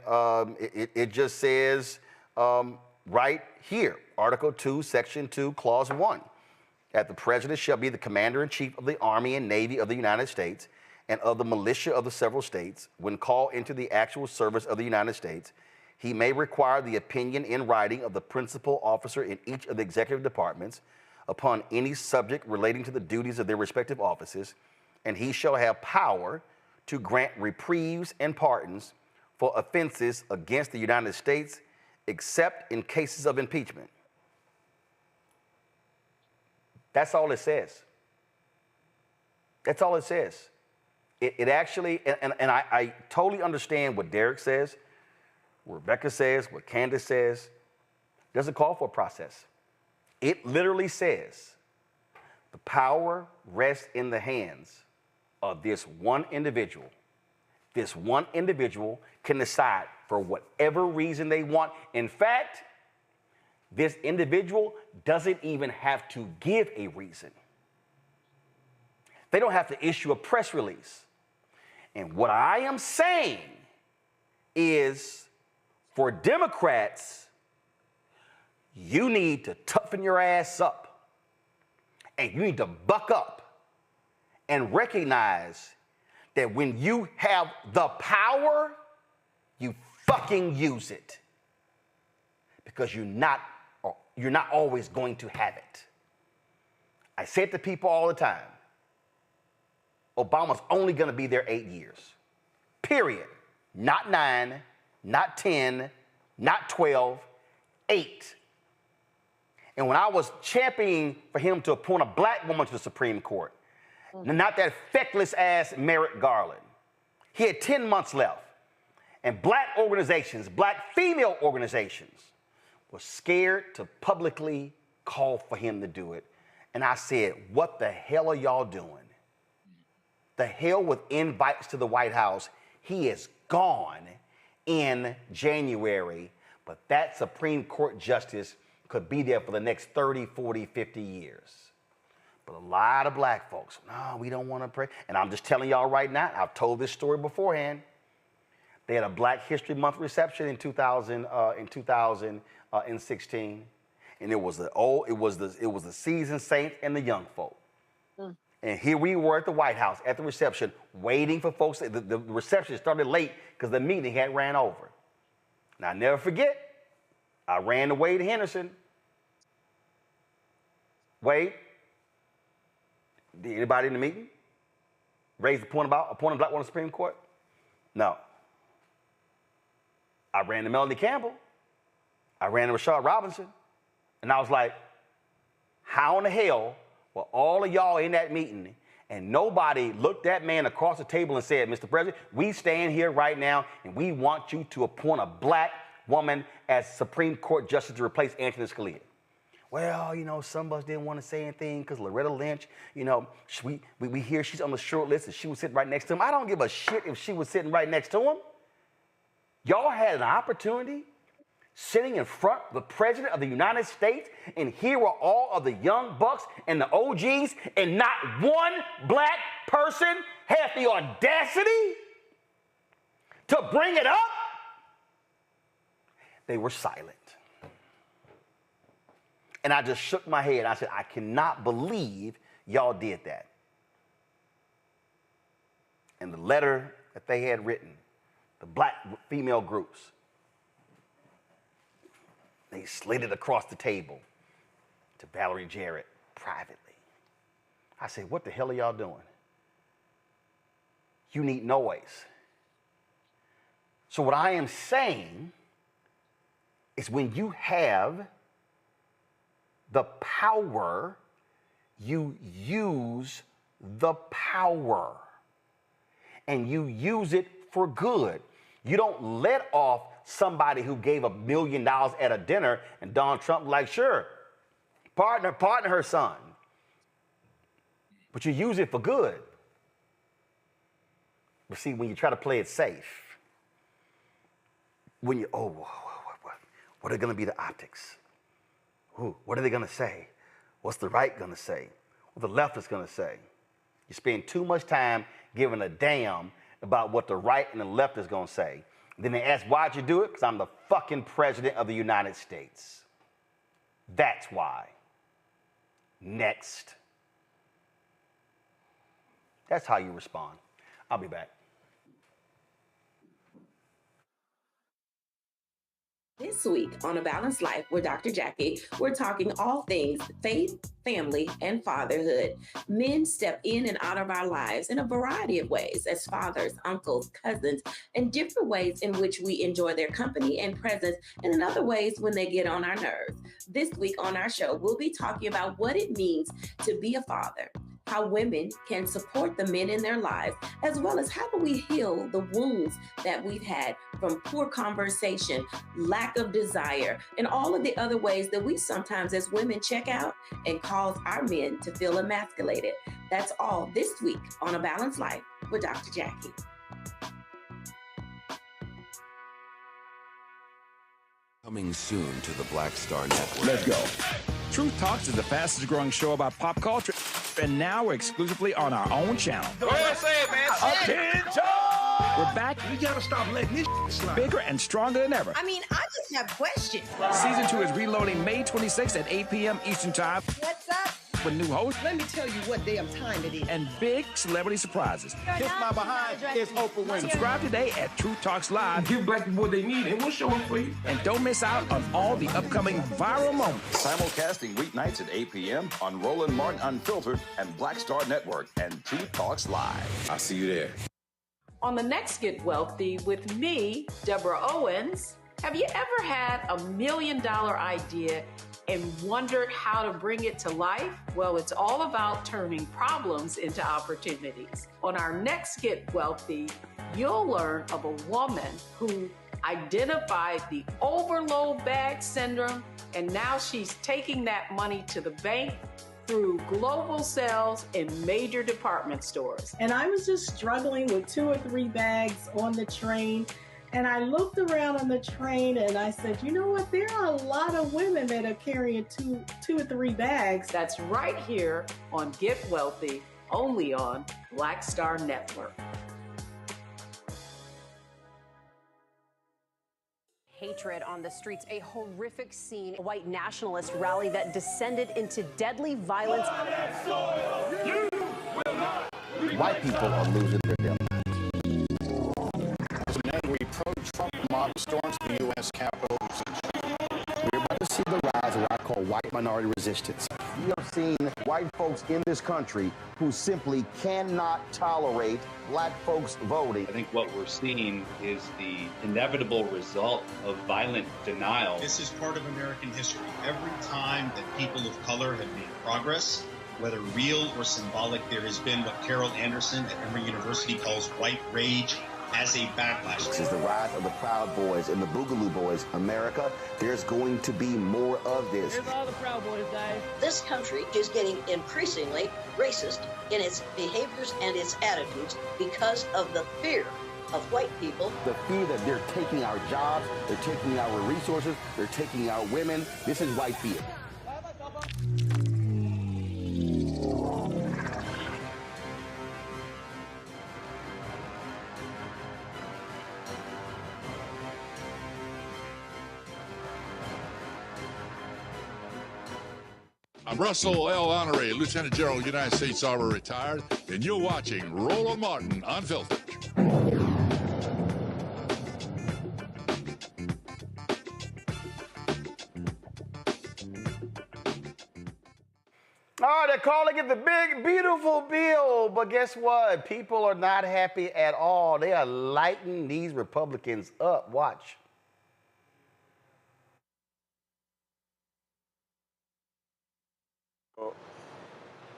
it just says right here, Article 2, Section 2, Clause 1, that the president shall be the commander-in-chief of the Army and Navy of the United States and of the militia of the several states. When called into the actual service of the United States, he may require the opinion in writing of the principal officer in each of the executive departments upon any subject relating to the duties of their respective offices, and he shall have power to grant reprieves and pardons for offenses against the United States, except in cases of impeachment. That's all it says. That's all it says. It actually, and I totally understand what Derek says, what Rebecca says, what Candace says. It doesn't call for a process. It literally says the power rests in the hands of this one individual. This one individual can decide for whatever reason they want. In fact, this individual doesn't even have to give a reason. They don't have to issue a press release. And what I am saying is, for Democrats, you need to toughen your ass up. And you need to buck up and recognize that when you have the power, you fucking use it. Because you're not always going to have it. I say it to people all the time. Obama's only going to be there 8 years. Period. Not 9, not 10, not 12, 8. And when I was championing for him to appoint a black woman to the Supreme Court, not that feckless ass Merrick Garland, he had 10 months left. And black organizations, black female organizations, were scared to publicly call for him to do it. And I said, what the hell are y'all doing? The hell with invites to the White House. He is gone in January, but that Supreme Court justice could be there for the next 30, 40, 50 years. But a lot of black folks, no, we don't want to pray. And I'm just telling y'all right now, I've told this story beforehand. They had a Black History Month reception in 2016, and it was the seasoned saints and the young folk. And here we were at the White House at the reception, waiting for folks. The reception started late because the meeting had ran over. And I never forget, I ran to Wade Henderson. Wade, did anybody in the meeting raise the point about appointing a black woman to the Supreme Court? No. I ran to Melanie Campbell. I ran to Rashard Robinson. And I was like, how in the hell were all of y'all in that meeting and nobody looked that man across the table and said, Mr. President, we stand here right now and we want you to appoint a black woman as Supreme Court Justice to replace Antonin Scalia? Well, some of us didn't want to say anything because Loretta Lynch, we hear she's on the short list and she was sitting right next to him. I don't give a shit if she was sitting right next to him. Y'all had an opportunity sitting in front of the President of the United States, and here were all of the young bucks and the OGs, and not one black person had the audacity to bring it up. They were silent. And I just shook my head. I said, I cannot believe y'all did that. And the letter that they had written, the black female groups, they slid it across the table to Valerie Jarrett privately. I said, what the hell are y'all doing? You need noise. So what I am saying is when you have the power, you use the power. And you use it for good. You don't let off somebody who gave $1 million at a dinner and Donald Trump like, sure, partner her son. But you use it for good. But see, when you try to play it safe, when you, what are going to be the optics? Ooh, what are they going to say? What's the right going to say? What the left is going to say? You spend too much time giving a damn about what the right and the left is going to say. Then they ask, why'd you do it? Because I'm the fucking president of the United States. That's why. Next. That's how you respond. I'll be back. This week on A Balanced Life with Dr. Jackie, we're talking all things faith, family, and fatherhood. Men step in and out of our lives in a variety of ways as fathers, uncles, cousins, and different ways in which we enjoy their company and presence, and in other ways when they get on our nerves. This week on our show, we'll be talking about what it means to be a father, how women can support the men in their lives, as well as how do we heal the wounds that we've had from poor conversation, lack of desire, and all of the other ways that we sometimes as women check out and cause our men to feel emasculated. That's all this week on A Balanced Life with Dr. Jackie. Coming soon to the Black Star Network. Let's go. Truth Talks is the fastest growing show about pop culture, and now we're exclusively on our own channel. Go ahead, say it, man. Attention! We're back. We gotta stop letting this slide. Bigger and stronger than ever. I mean, I just have questions. Season 2 is reloading May 26th at 8 p.m. Eastern Time. What's up? With new hosts. Let me tell you what damn time it is. And big celebrity surprises. Kiss my behind. It's Oprah Winfrey. Subscribe today at Truth Talks Live. Give black people what they need, and we'll show them for you. And don't miss out on all the upcoming viral moments. Simulcasting weeknights at 8 p.m. on Roland Martin Unfiltered and Black Star Network and Truth Talks Live. I'll see you there. On the next Get Wealthy with me, Deborah Owens, have you ever had $1 million idea and wondered how to bring it to life? Well, it's all about turning problems into opportunities. On our next Get Wealthy, you'll learn of a woman who identified the overload bag syndrome, and now she's taking that money to the bank through global sales in major department stores. And I was just struggling with 2 or 3 bags on the train. And I looked around on the train and I said, you know what? There are a lot of women that are carrying two or 3 bags. That's right here on Get Wealthy, only on Black Star Network. Hatred on the streets, a horrific scene, a white nationalist rally that descended into deadly violence. White people are losing their damn minds. We pro-Trump mob storms the U.S. Capitol. We're about to see the rise of what I call white minority resistance. We have seen white folks in this country who simply cannot tolerate black folks voting. I think what we're seeing is the inevitable result of violent denial. This is part of American history. Every time that people of color have made progress, whether real or symbolic, there has been what Carol Anderson at Emory University calls white rage as a backlash. This is the rise of the Proud Boys and the Boogaloo Boys. America, there's going to be more of this. Here's all the Proud Boys, guys. This country is getting increasingly racist in its behaviors and its attitudes because of the fear of white people. The fear that they're taking our jobs, they're taking our resources, they're taking our women. This is white fear. I'm Russell L. Honoré, Lieutenant General, United States Army, retired, and you're watching Roland Martin Unfiltered. Oh, they're calling it the big, beautiful bill. But guess what? People are not happy at all. They are lighting these Republicans up. Watch.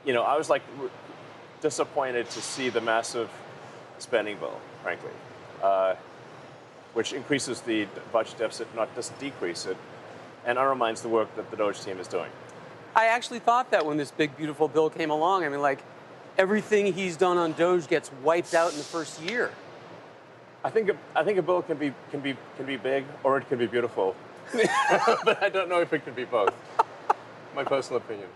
You know, I was like disappointed to see the massive spending bill, frankly, which increases the budget deficit, not just decrease it, and undermines the work that the DOGE team is doing. I actually thought that when this big, beautiful bill came along. I mean, like, everything he's done on Doge gets wiped out in the first year. I think a bill can be big or it can be beautiful, but I don't know if it can be both. My personal opinion.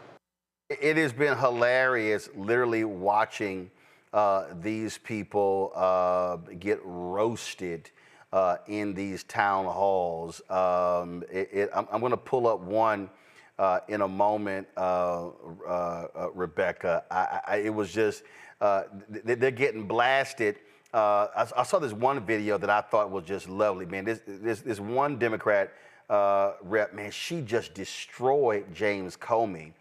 It has been hilarious, literally watching these people get roasted in these town halls. I'm going to pull up one in a moment, Rebecca. It was just, they're getting blasted. I saw this one video that I thought was just lovely, man. This one Democrat rep, man, she just destroyed James Comey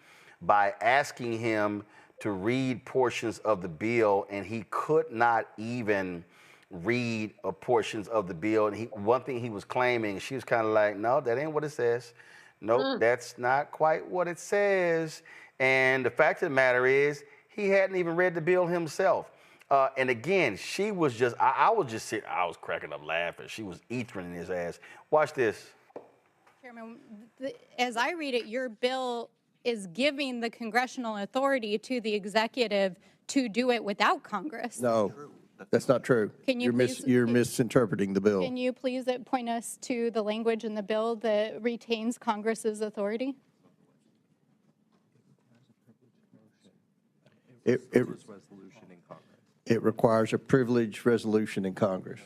by asking him to read portions of the bill, and he could not even read portions of the bill. And one thing he was claiming, she was kind of like, no, that ain't what it says. Nope, that's not quite what it says. And the fact of the matter is, he hadn't even read the bill himself. And again, she was just, I was just sitting, I was cracking up laughing. She was eating his ass. Watch this. Chairman, as I read it, your bill is giving the congressional authority to the executive to do it without Congress. No, that's not true. Can you You're misinterpreting the bill. Can you please point us to the language in the bill that retains Congress's authority? It requires a privileged resolution in Congress.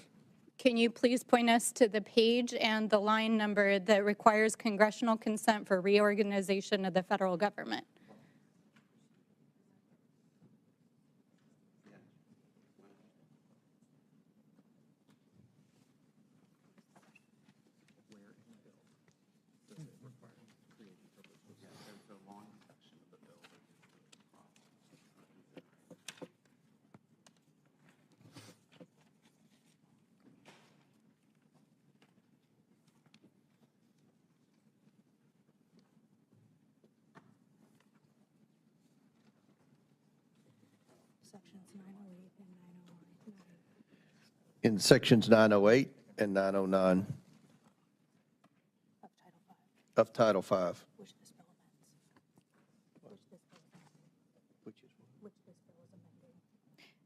Can you please point us to the page and the line number that requires congressional consent for reorganization of the federal government? In sections 908 and 909 of Title V.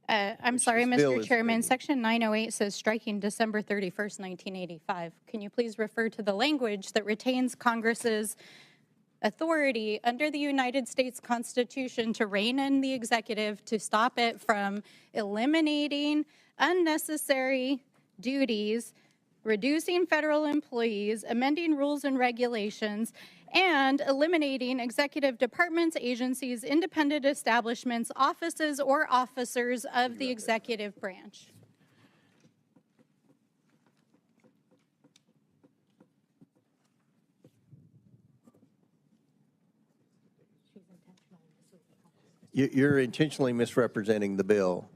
I'm sorry, Mr. Chairman. Section 908 says striking December 31st, 1985. Can you please refer to the language that retains Congress's authority under the United States Constitution to rein in the executive to stop it from eliminating unnecessary duties, reducing federal employees, amending rules and regulations, and eliminating executive departments, agencies, independent establishments, offices, or officers of the executive branch? You're intentionally misrepresenting the bill.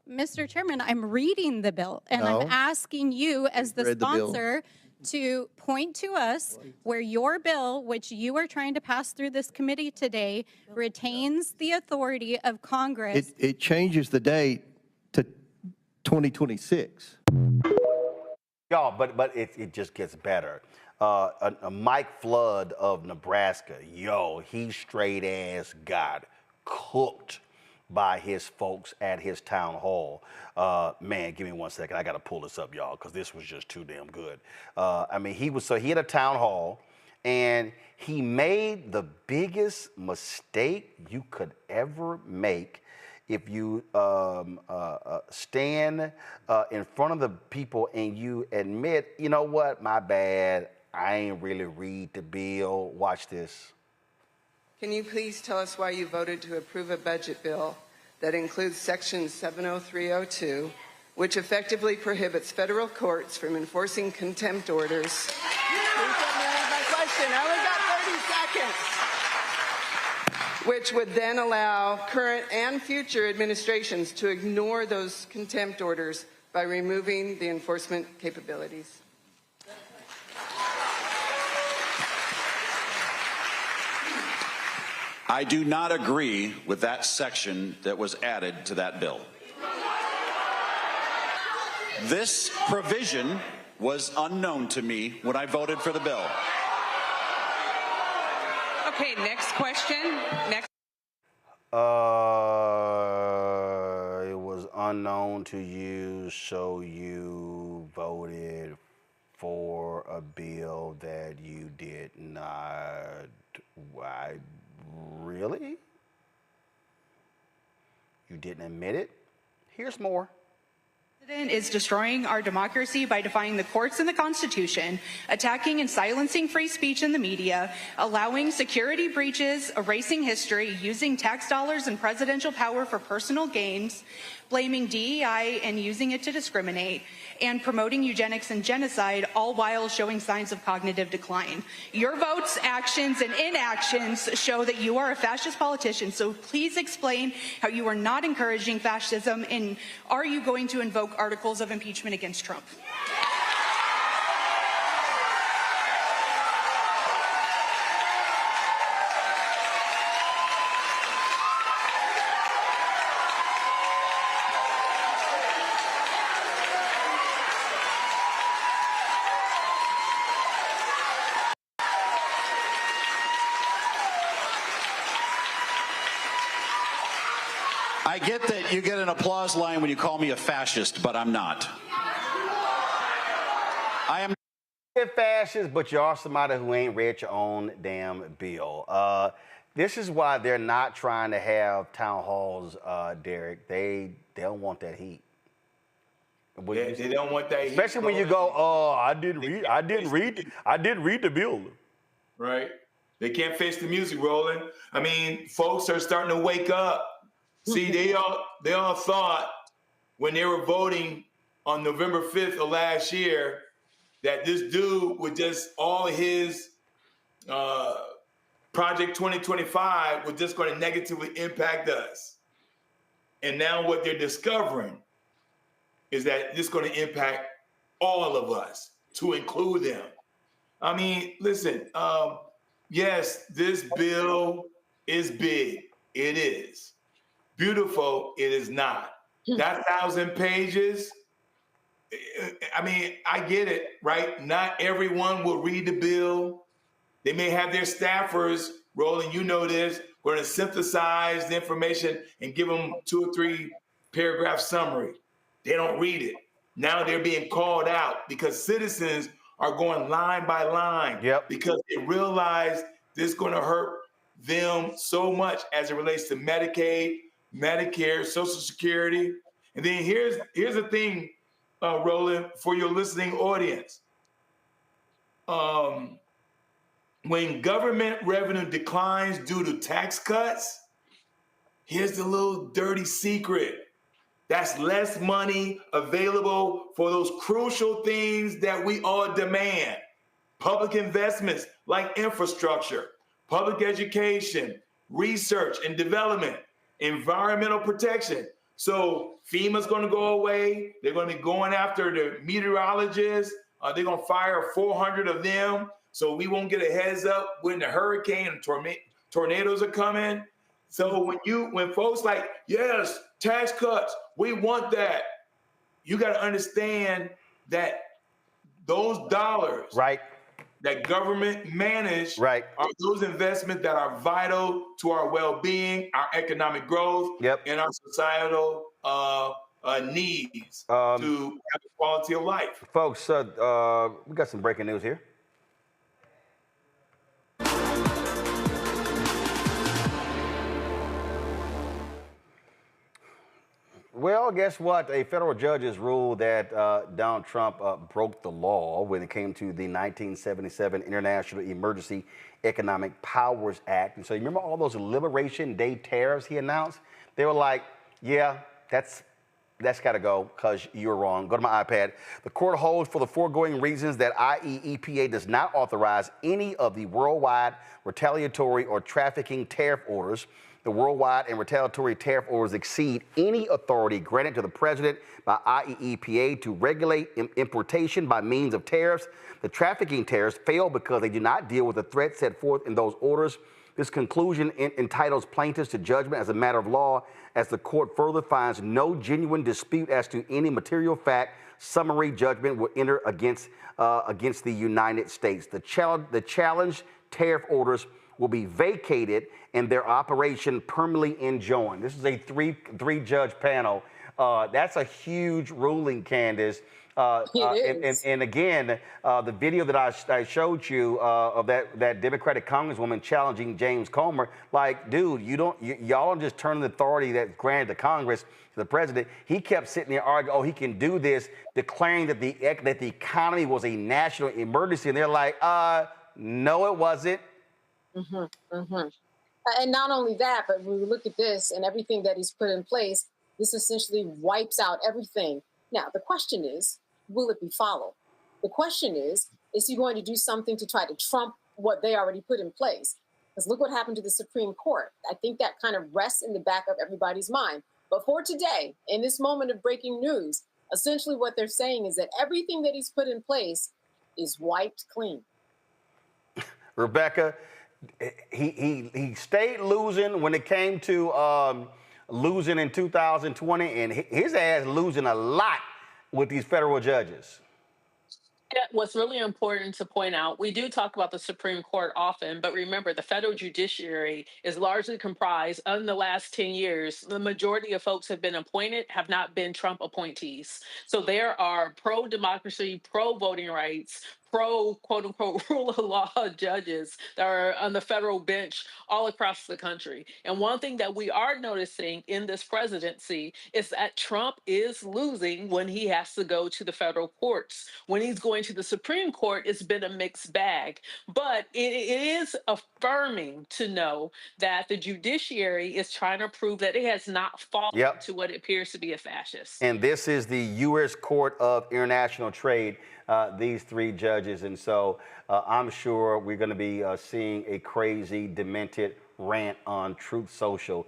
Mr. Chairman, I'm reading the bill, and No. I'm asking you as the Read the bill. sponsor to point to us where your bill, which you are trying to pass through this committee today, retains the authority of Congress. It changes the date to 2026. Y'all, but it just gets better. A Mike Flood of Nebraska, yo, he straight ass got cooked by his folks at his town hall. Man, give me 1 second. I got to pull this up, y'all, because this was just too damn good. I mean, he had a town hall, and he made the biggest mistake you could ever make if you stand in front of the people and you admit, you know what, my bad, I ain't really read the bill. Watch this. Can you please tell us why you voted to approve a budget bill that includes Section 70302, which effectively prohibits federal courts from enforcing contempt orders? Please let me read my question. I only got 30 seconds. Which would then allow current and future administrations to ignore those contempt orders by removing the enforcement capabilities. I do not agree with that section that was added to that bill. This provision was unknown to me when I voted for the bill. Okay, next question. Next. unknown to you, so you voted for a bill that you did not. Why, really? You didn't admit it? Here's more. The president is destroying our democracy by defying the courts and the Constitution, attacking and silencing free speech in the media, allowing security breaches, erasing history, using tax dollars and presidential power for personal gains, blaming DEI and using it to discriminate, and promoting eugenics and genocide, all while showing signs of cognitive decline. Your votes, actions, and inactions show that you are a fascist politician, so please explain how you are not encouraging fascism, and are you going to invoke articles of impeachment against Trump? I get that you get an applause line when you call me a fascist, but I'm not. I am You're fascist, but you are somebody who ain't read your own damn bill. This is why they're not trying to have town halls, Derek. They don't want that heat. They don't want that heat. Especially when you go, oh, I didn't read the bill. Right. They can't face the music, Roland. I mean, folks are starting to wake up. See, they all thought when they were voting on November 5th of last year that this dude would just, all his Project 2025 was just going to negatively impact us. And now what they're discovering is that this is going to impact all of us, to include them. I mean, listen, yes, this bill is big. It is. Beautiful, it is not. That 1,000 pages, I mean, I get it, right? Not everyone will read the bill. They may have their staffers, Roland, you know this, going to synthesize the information and give them 2 or 3 paragraph summary. They don't read it. Now they're being called out because citizens are going line by line because they realize this is going to hurt them so much as it relates to Medicaid, Medicare, Social Security. And then here's the thing, Roland, for your listening audience. When government revenue declines due to tax cuts, here's the little dirty secret. That's less money available for those crucial things that we all demand. Public investments like infrastructure, public education, research and development, environmental protection. So FEMA's going to go away. They're going to be going after the meteorologists. They're going to fire 400 of them. So we won't get a heads up when the hurricane and tornadoes are coming. So when folks like, yes, tax cuts, we want that. You got to understand that those dollars that government manage are those investments that are vital to our well-being, our economic growth, and our societal needs to have a quality of life. Folks, we got some breaking news here. Well, guess what? A federal judge has ruled that Donald Trump broke the law when it came to the 1977 International Emergency Economic Powers Act. And so you remember all those Liberation Day tariffs he announced? They were like, yeah, that's got to go because you were wrong. Go to my iPad. The court holds for the foregoing reasons that i.e. EPA does not authorize any of the worldwide retaliatory or trafficking tariff orders. The worldwide and retaliatory tariff orders exceed any authority granted to the president by i.e. EPA to regulate importation by means of tariffs. The trafficking tariffs fail because they do not deal with the threat set forth in those orders. This conclusion entitles plaintiffs to judgment as a matter of law, as the court further finds no genuine dispute as to any material fact. Summary judgment will enter against the United States. The challenged tariff orders will be vacated and their operation permanently enjoined. This is a three-judge panel That's a huge ruling, Candace. And again, the video that I showed you of that Democratic Congresswoman challenging James Comer, like, dude, y'all don't just turn the authority that's granted to Congress to the president. He kept sitting there arguing, oh, he can do this, declaring that the economy was a national emergency, and they're like, no, it wasn't. And not only that, but when we look at this and everything that he's put in place, this essentially wipes out everything. Now, the question is, will it be followed? The question is he going to do something to try to trump what they already put in place? Because look what happened to the Supreme Court. I think that kind of rests in the back of everybody's mind. But for today, in this moment of breaking news, essentially what they're saying is that everything that he's put in place is wiped clean. Rebecca, he stayed losing when it came to losing in 2020, and his ass losing a lot with these federal judges. Yeah, what's really important to point out, we do talk about the Supreme Court often, but remember the federal judiciary is largely comprised, in the last 10 years, the majority of folks have been appointed, have not been Trump appointees. So there are pro-democracy, pro-voting rights, pro-quote-unquote rule of law judges that are on the federal bench all across the country. And one thing that we are noticing in this presidency is that Trump is losing when he has to go to the federal courts. When he's going to the Supreme Court, it's been a mixed bag. But it is affirming to know that the judiciary is trying to prove that it has not fallen to what appears to be a fascist. And this is the U.S. Court of International Trade, these three judges. And so I'm sure we're going to be seeing a crazy, demented rant on Truth Social,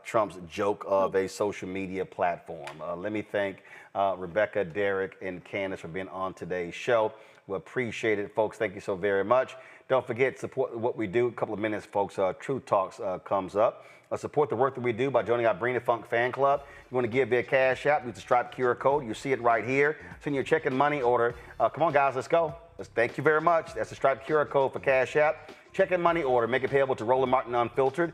Trump's joke of a social media platform. Let me thank Rebecca, Derek, and Candace for being on today's show. We appreciate it, folks. Thank you so very much. Don't forget, support what we do. A couple of minutes, folks. Truth Talks comes up. Support the work that we do by joining our Bring the Funk fan club. You want to give via Cash App, use the Stripe QR code. You see it right here. Send your check and money order. Come on, guys, let's go. Thank you very much. That's the Stripe QR code for Cash App. Check and money order. Make it payable to Roland Martin Unfiltered.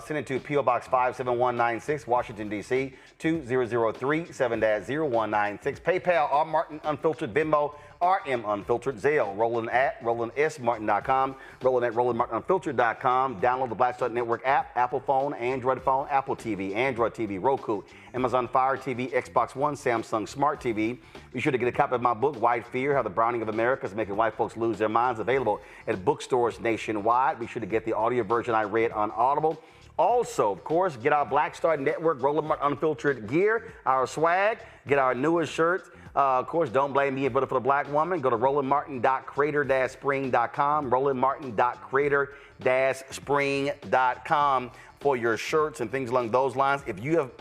Send it to P.O. Box 57196, Washington, D.C. 2003 7-0196. PayPal, R. Martin Unfiltered. Venmo, RM Unfiltered. Zelle, Roland at RolandSMartin.com. Roland at RolandMartinUnfiltered.com. Download the Black Star Network app, Apple phone, Android phone, Apple TV, Android TV, Roku, Amazon Fire TV, Xbox One, Samsung Smart TV. Be sure to get a copy of my book, White Fear, How the Browning of America is Making White Folks Lose Their Minds, available at bookstores nationwide. Be sure to get the audio version I read on Audible. Also, of course, get our Black Star Network Roland Martin Unfiltered gear, our swag, get our newest shirts. Of course, don't blame me, but for the black woman, go to rolandmartin.creator-spring.com, rolandmartin.creator-spring.com for your shirts and things along those lines. If you have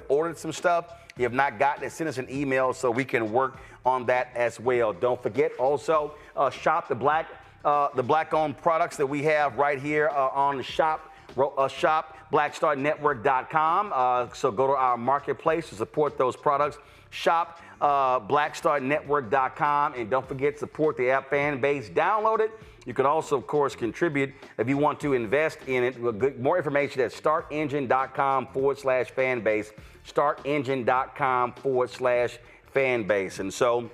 ordered some stuff, you have not gotten it, send us an email so we can work on that as well. Don't forget, also, shop the black-owned products that we have right here on the shop blackstarnetwork.com. So go to our marketplace to support those products. Shop blackstarnetwork.com, and don't forget, support the app fan base. Download it. You can also, of course, contribute if you want to invest in it. More information at startengine.com/fanbase. Startengine.com/fanbase. And so,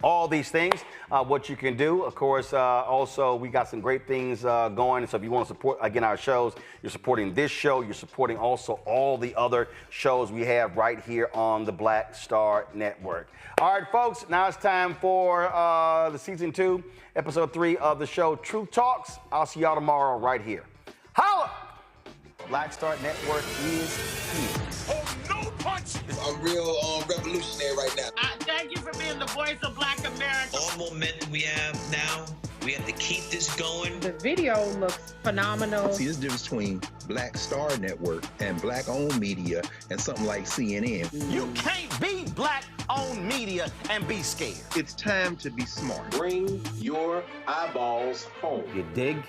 all these things, what you can do, of course, also we got some great things going. So if you want to support, again, our shows, you're supporting this show, you're supporting also all the other shows we have right here on the Black Star Network. All right, folks, now it's time for the season 2, episode 3 of the show, Truth Talks. I'll see y'all tomorrow right here. Holla! Black Star Network is here. Oh, no punch! I'm real revolutionary right now. Thank you for being the voice of Black America. All momentum we have now, we have to keep this going. The video looks phenomenal. See, there's a difference between Black Star Network and black-owned media and something like CNN. You can't be black-owned media and be scared. It's time to be smart. Bring your eyeballs home. You dig?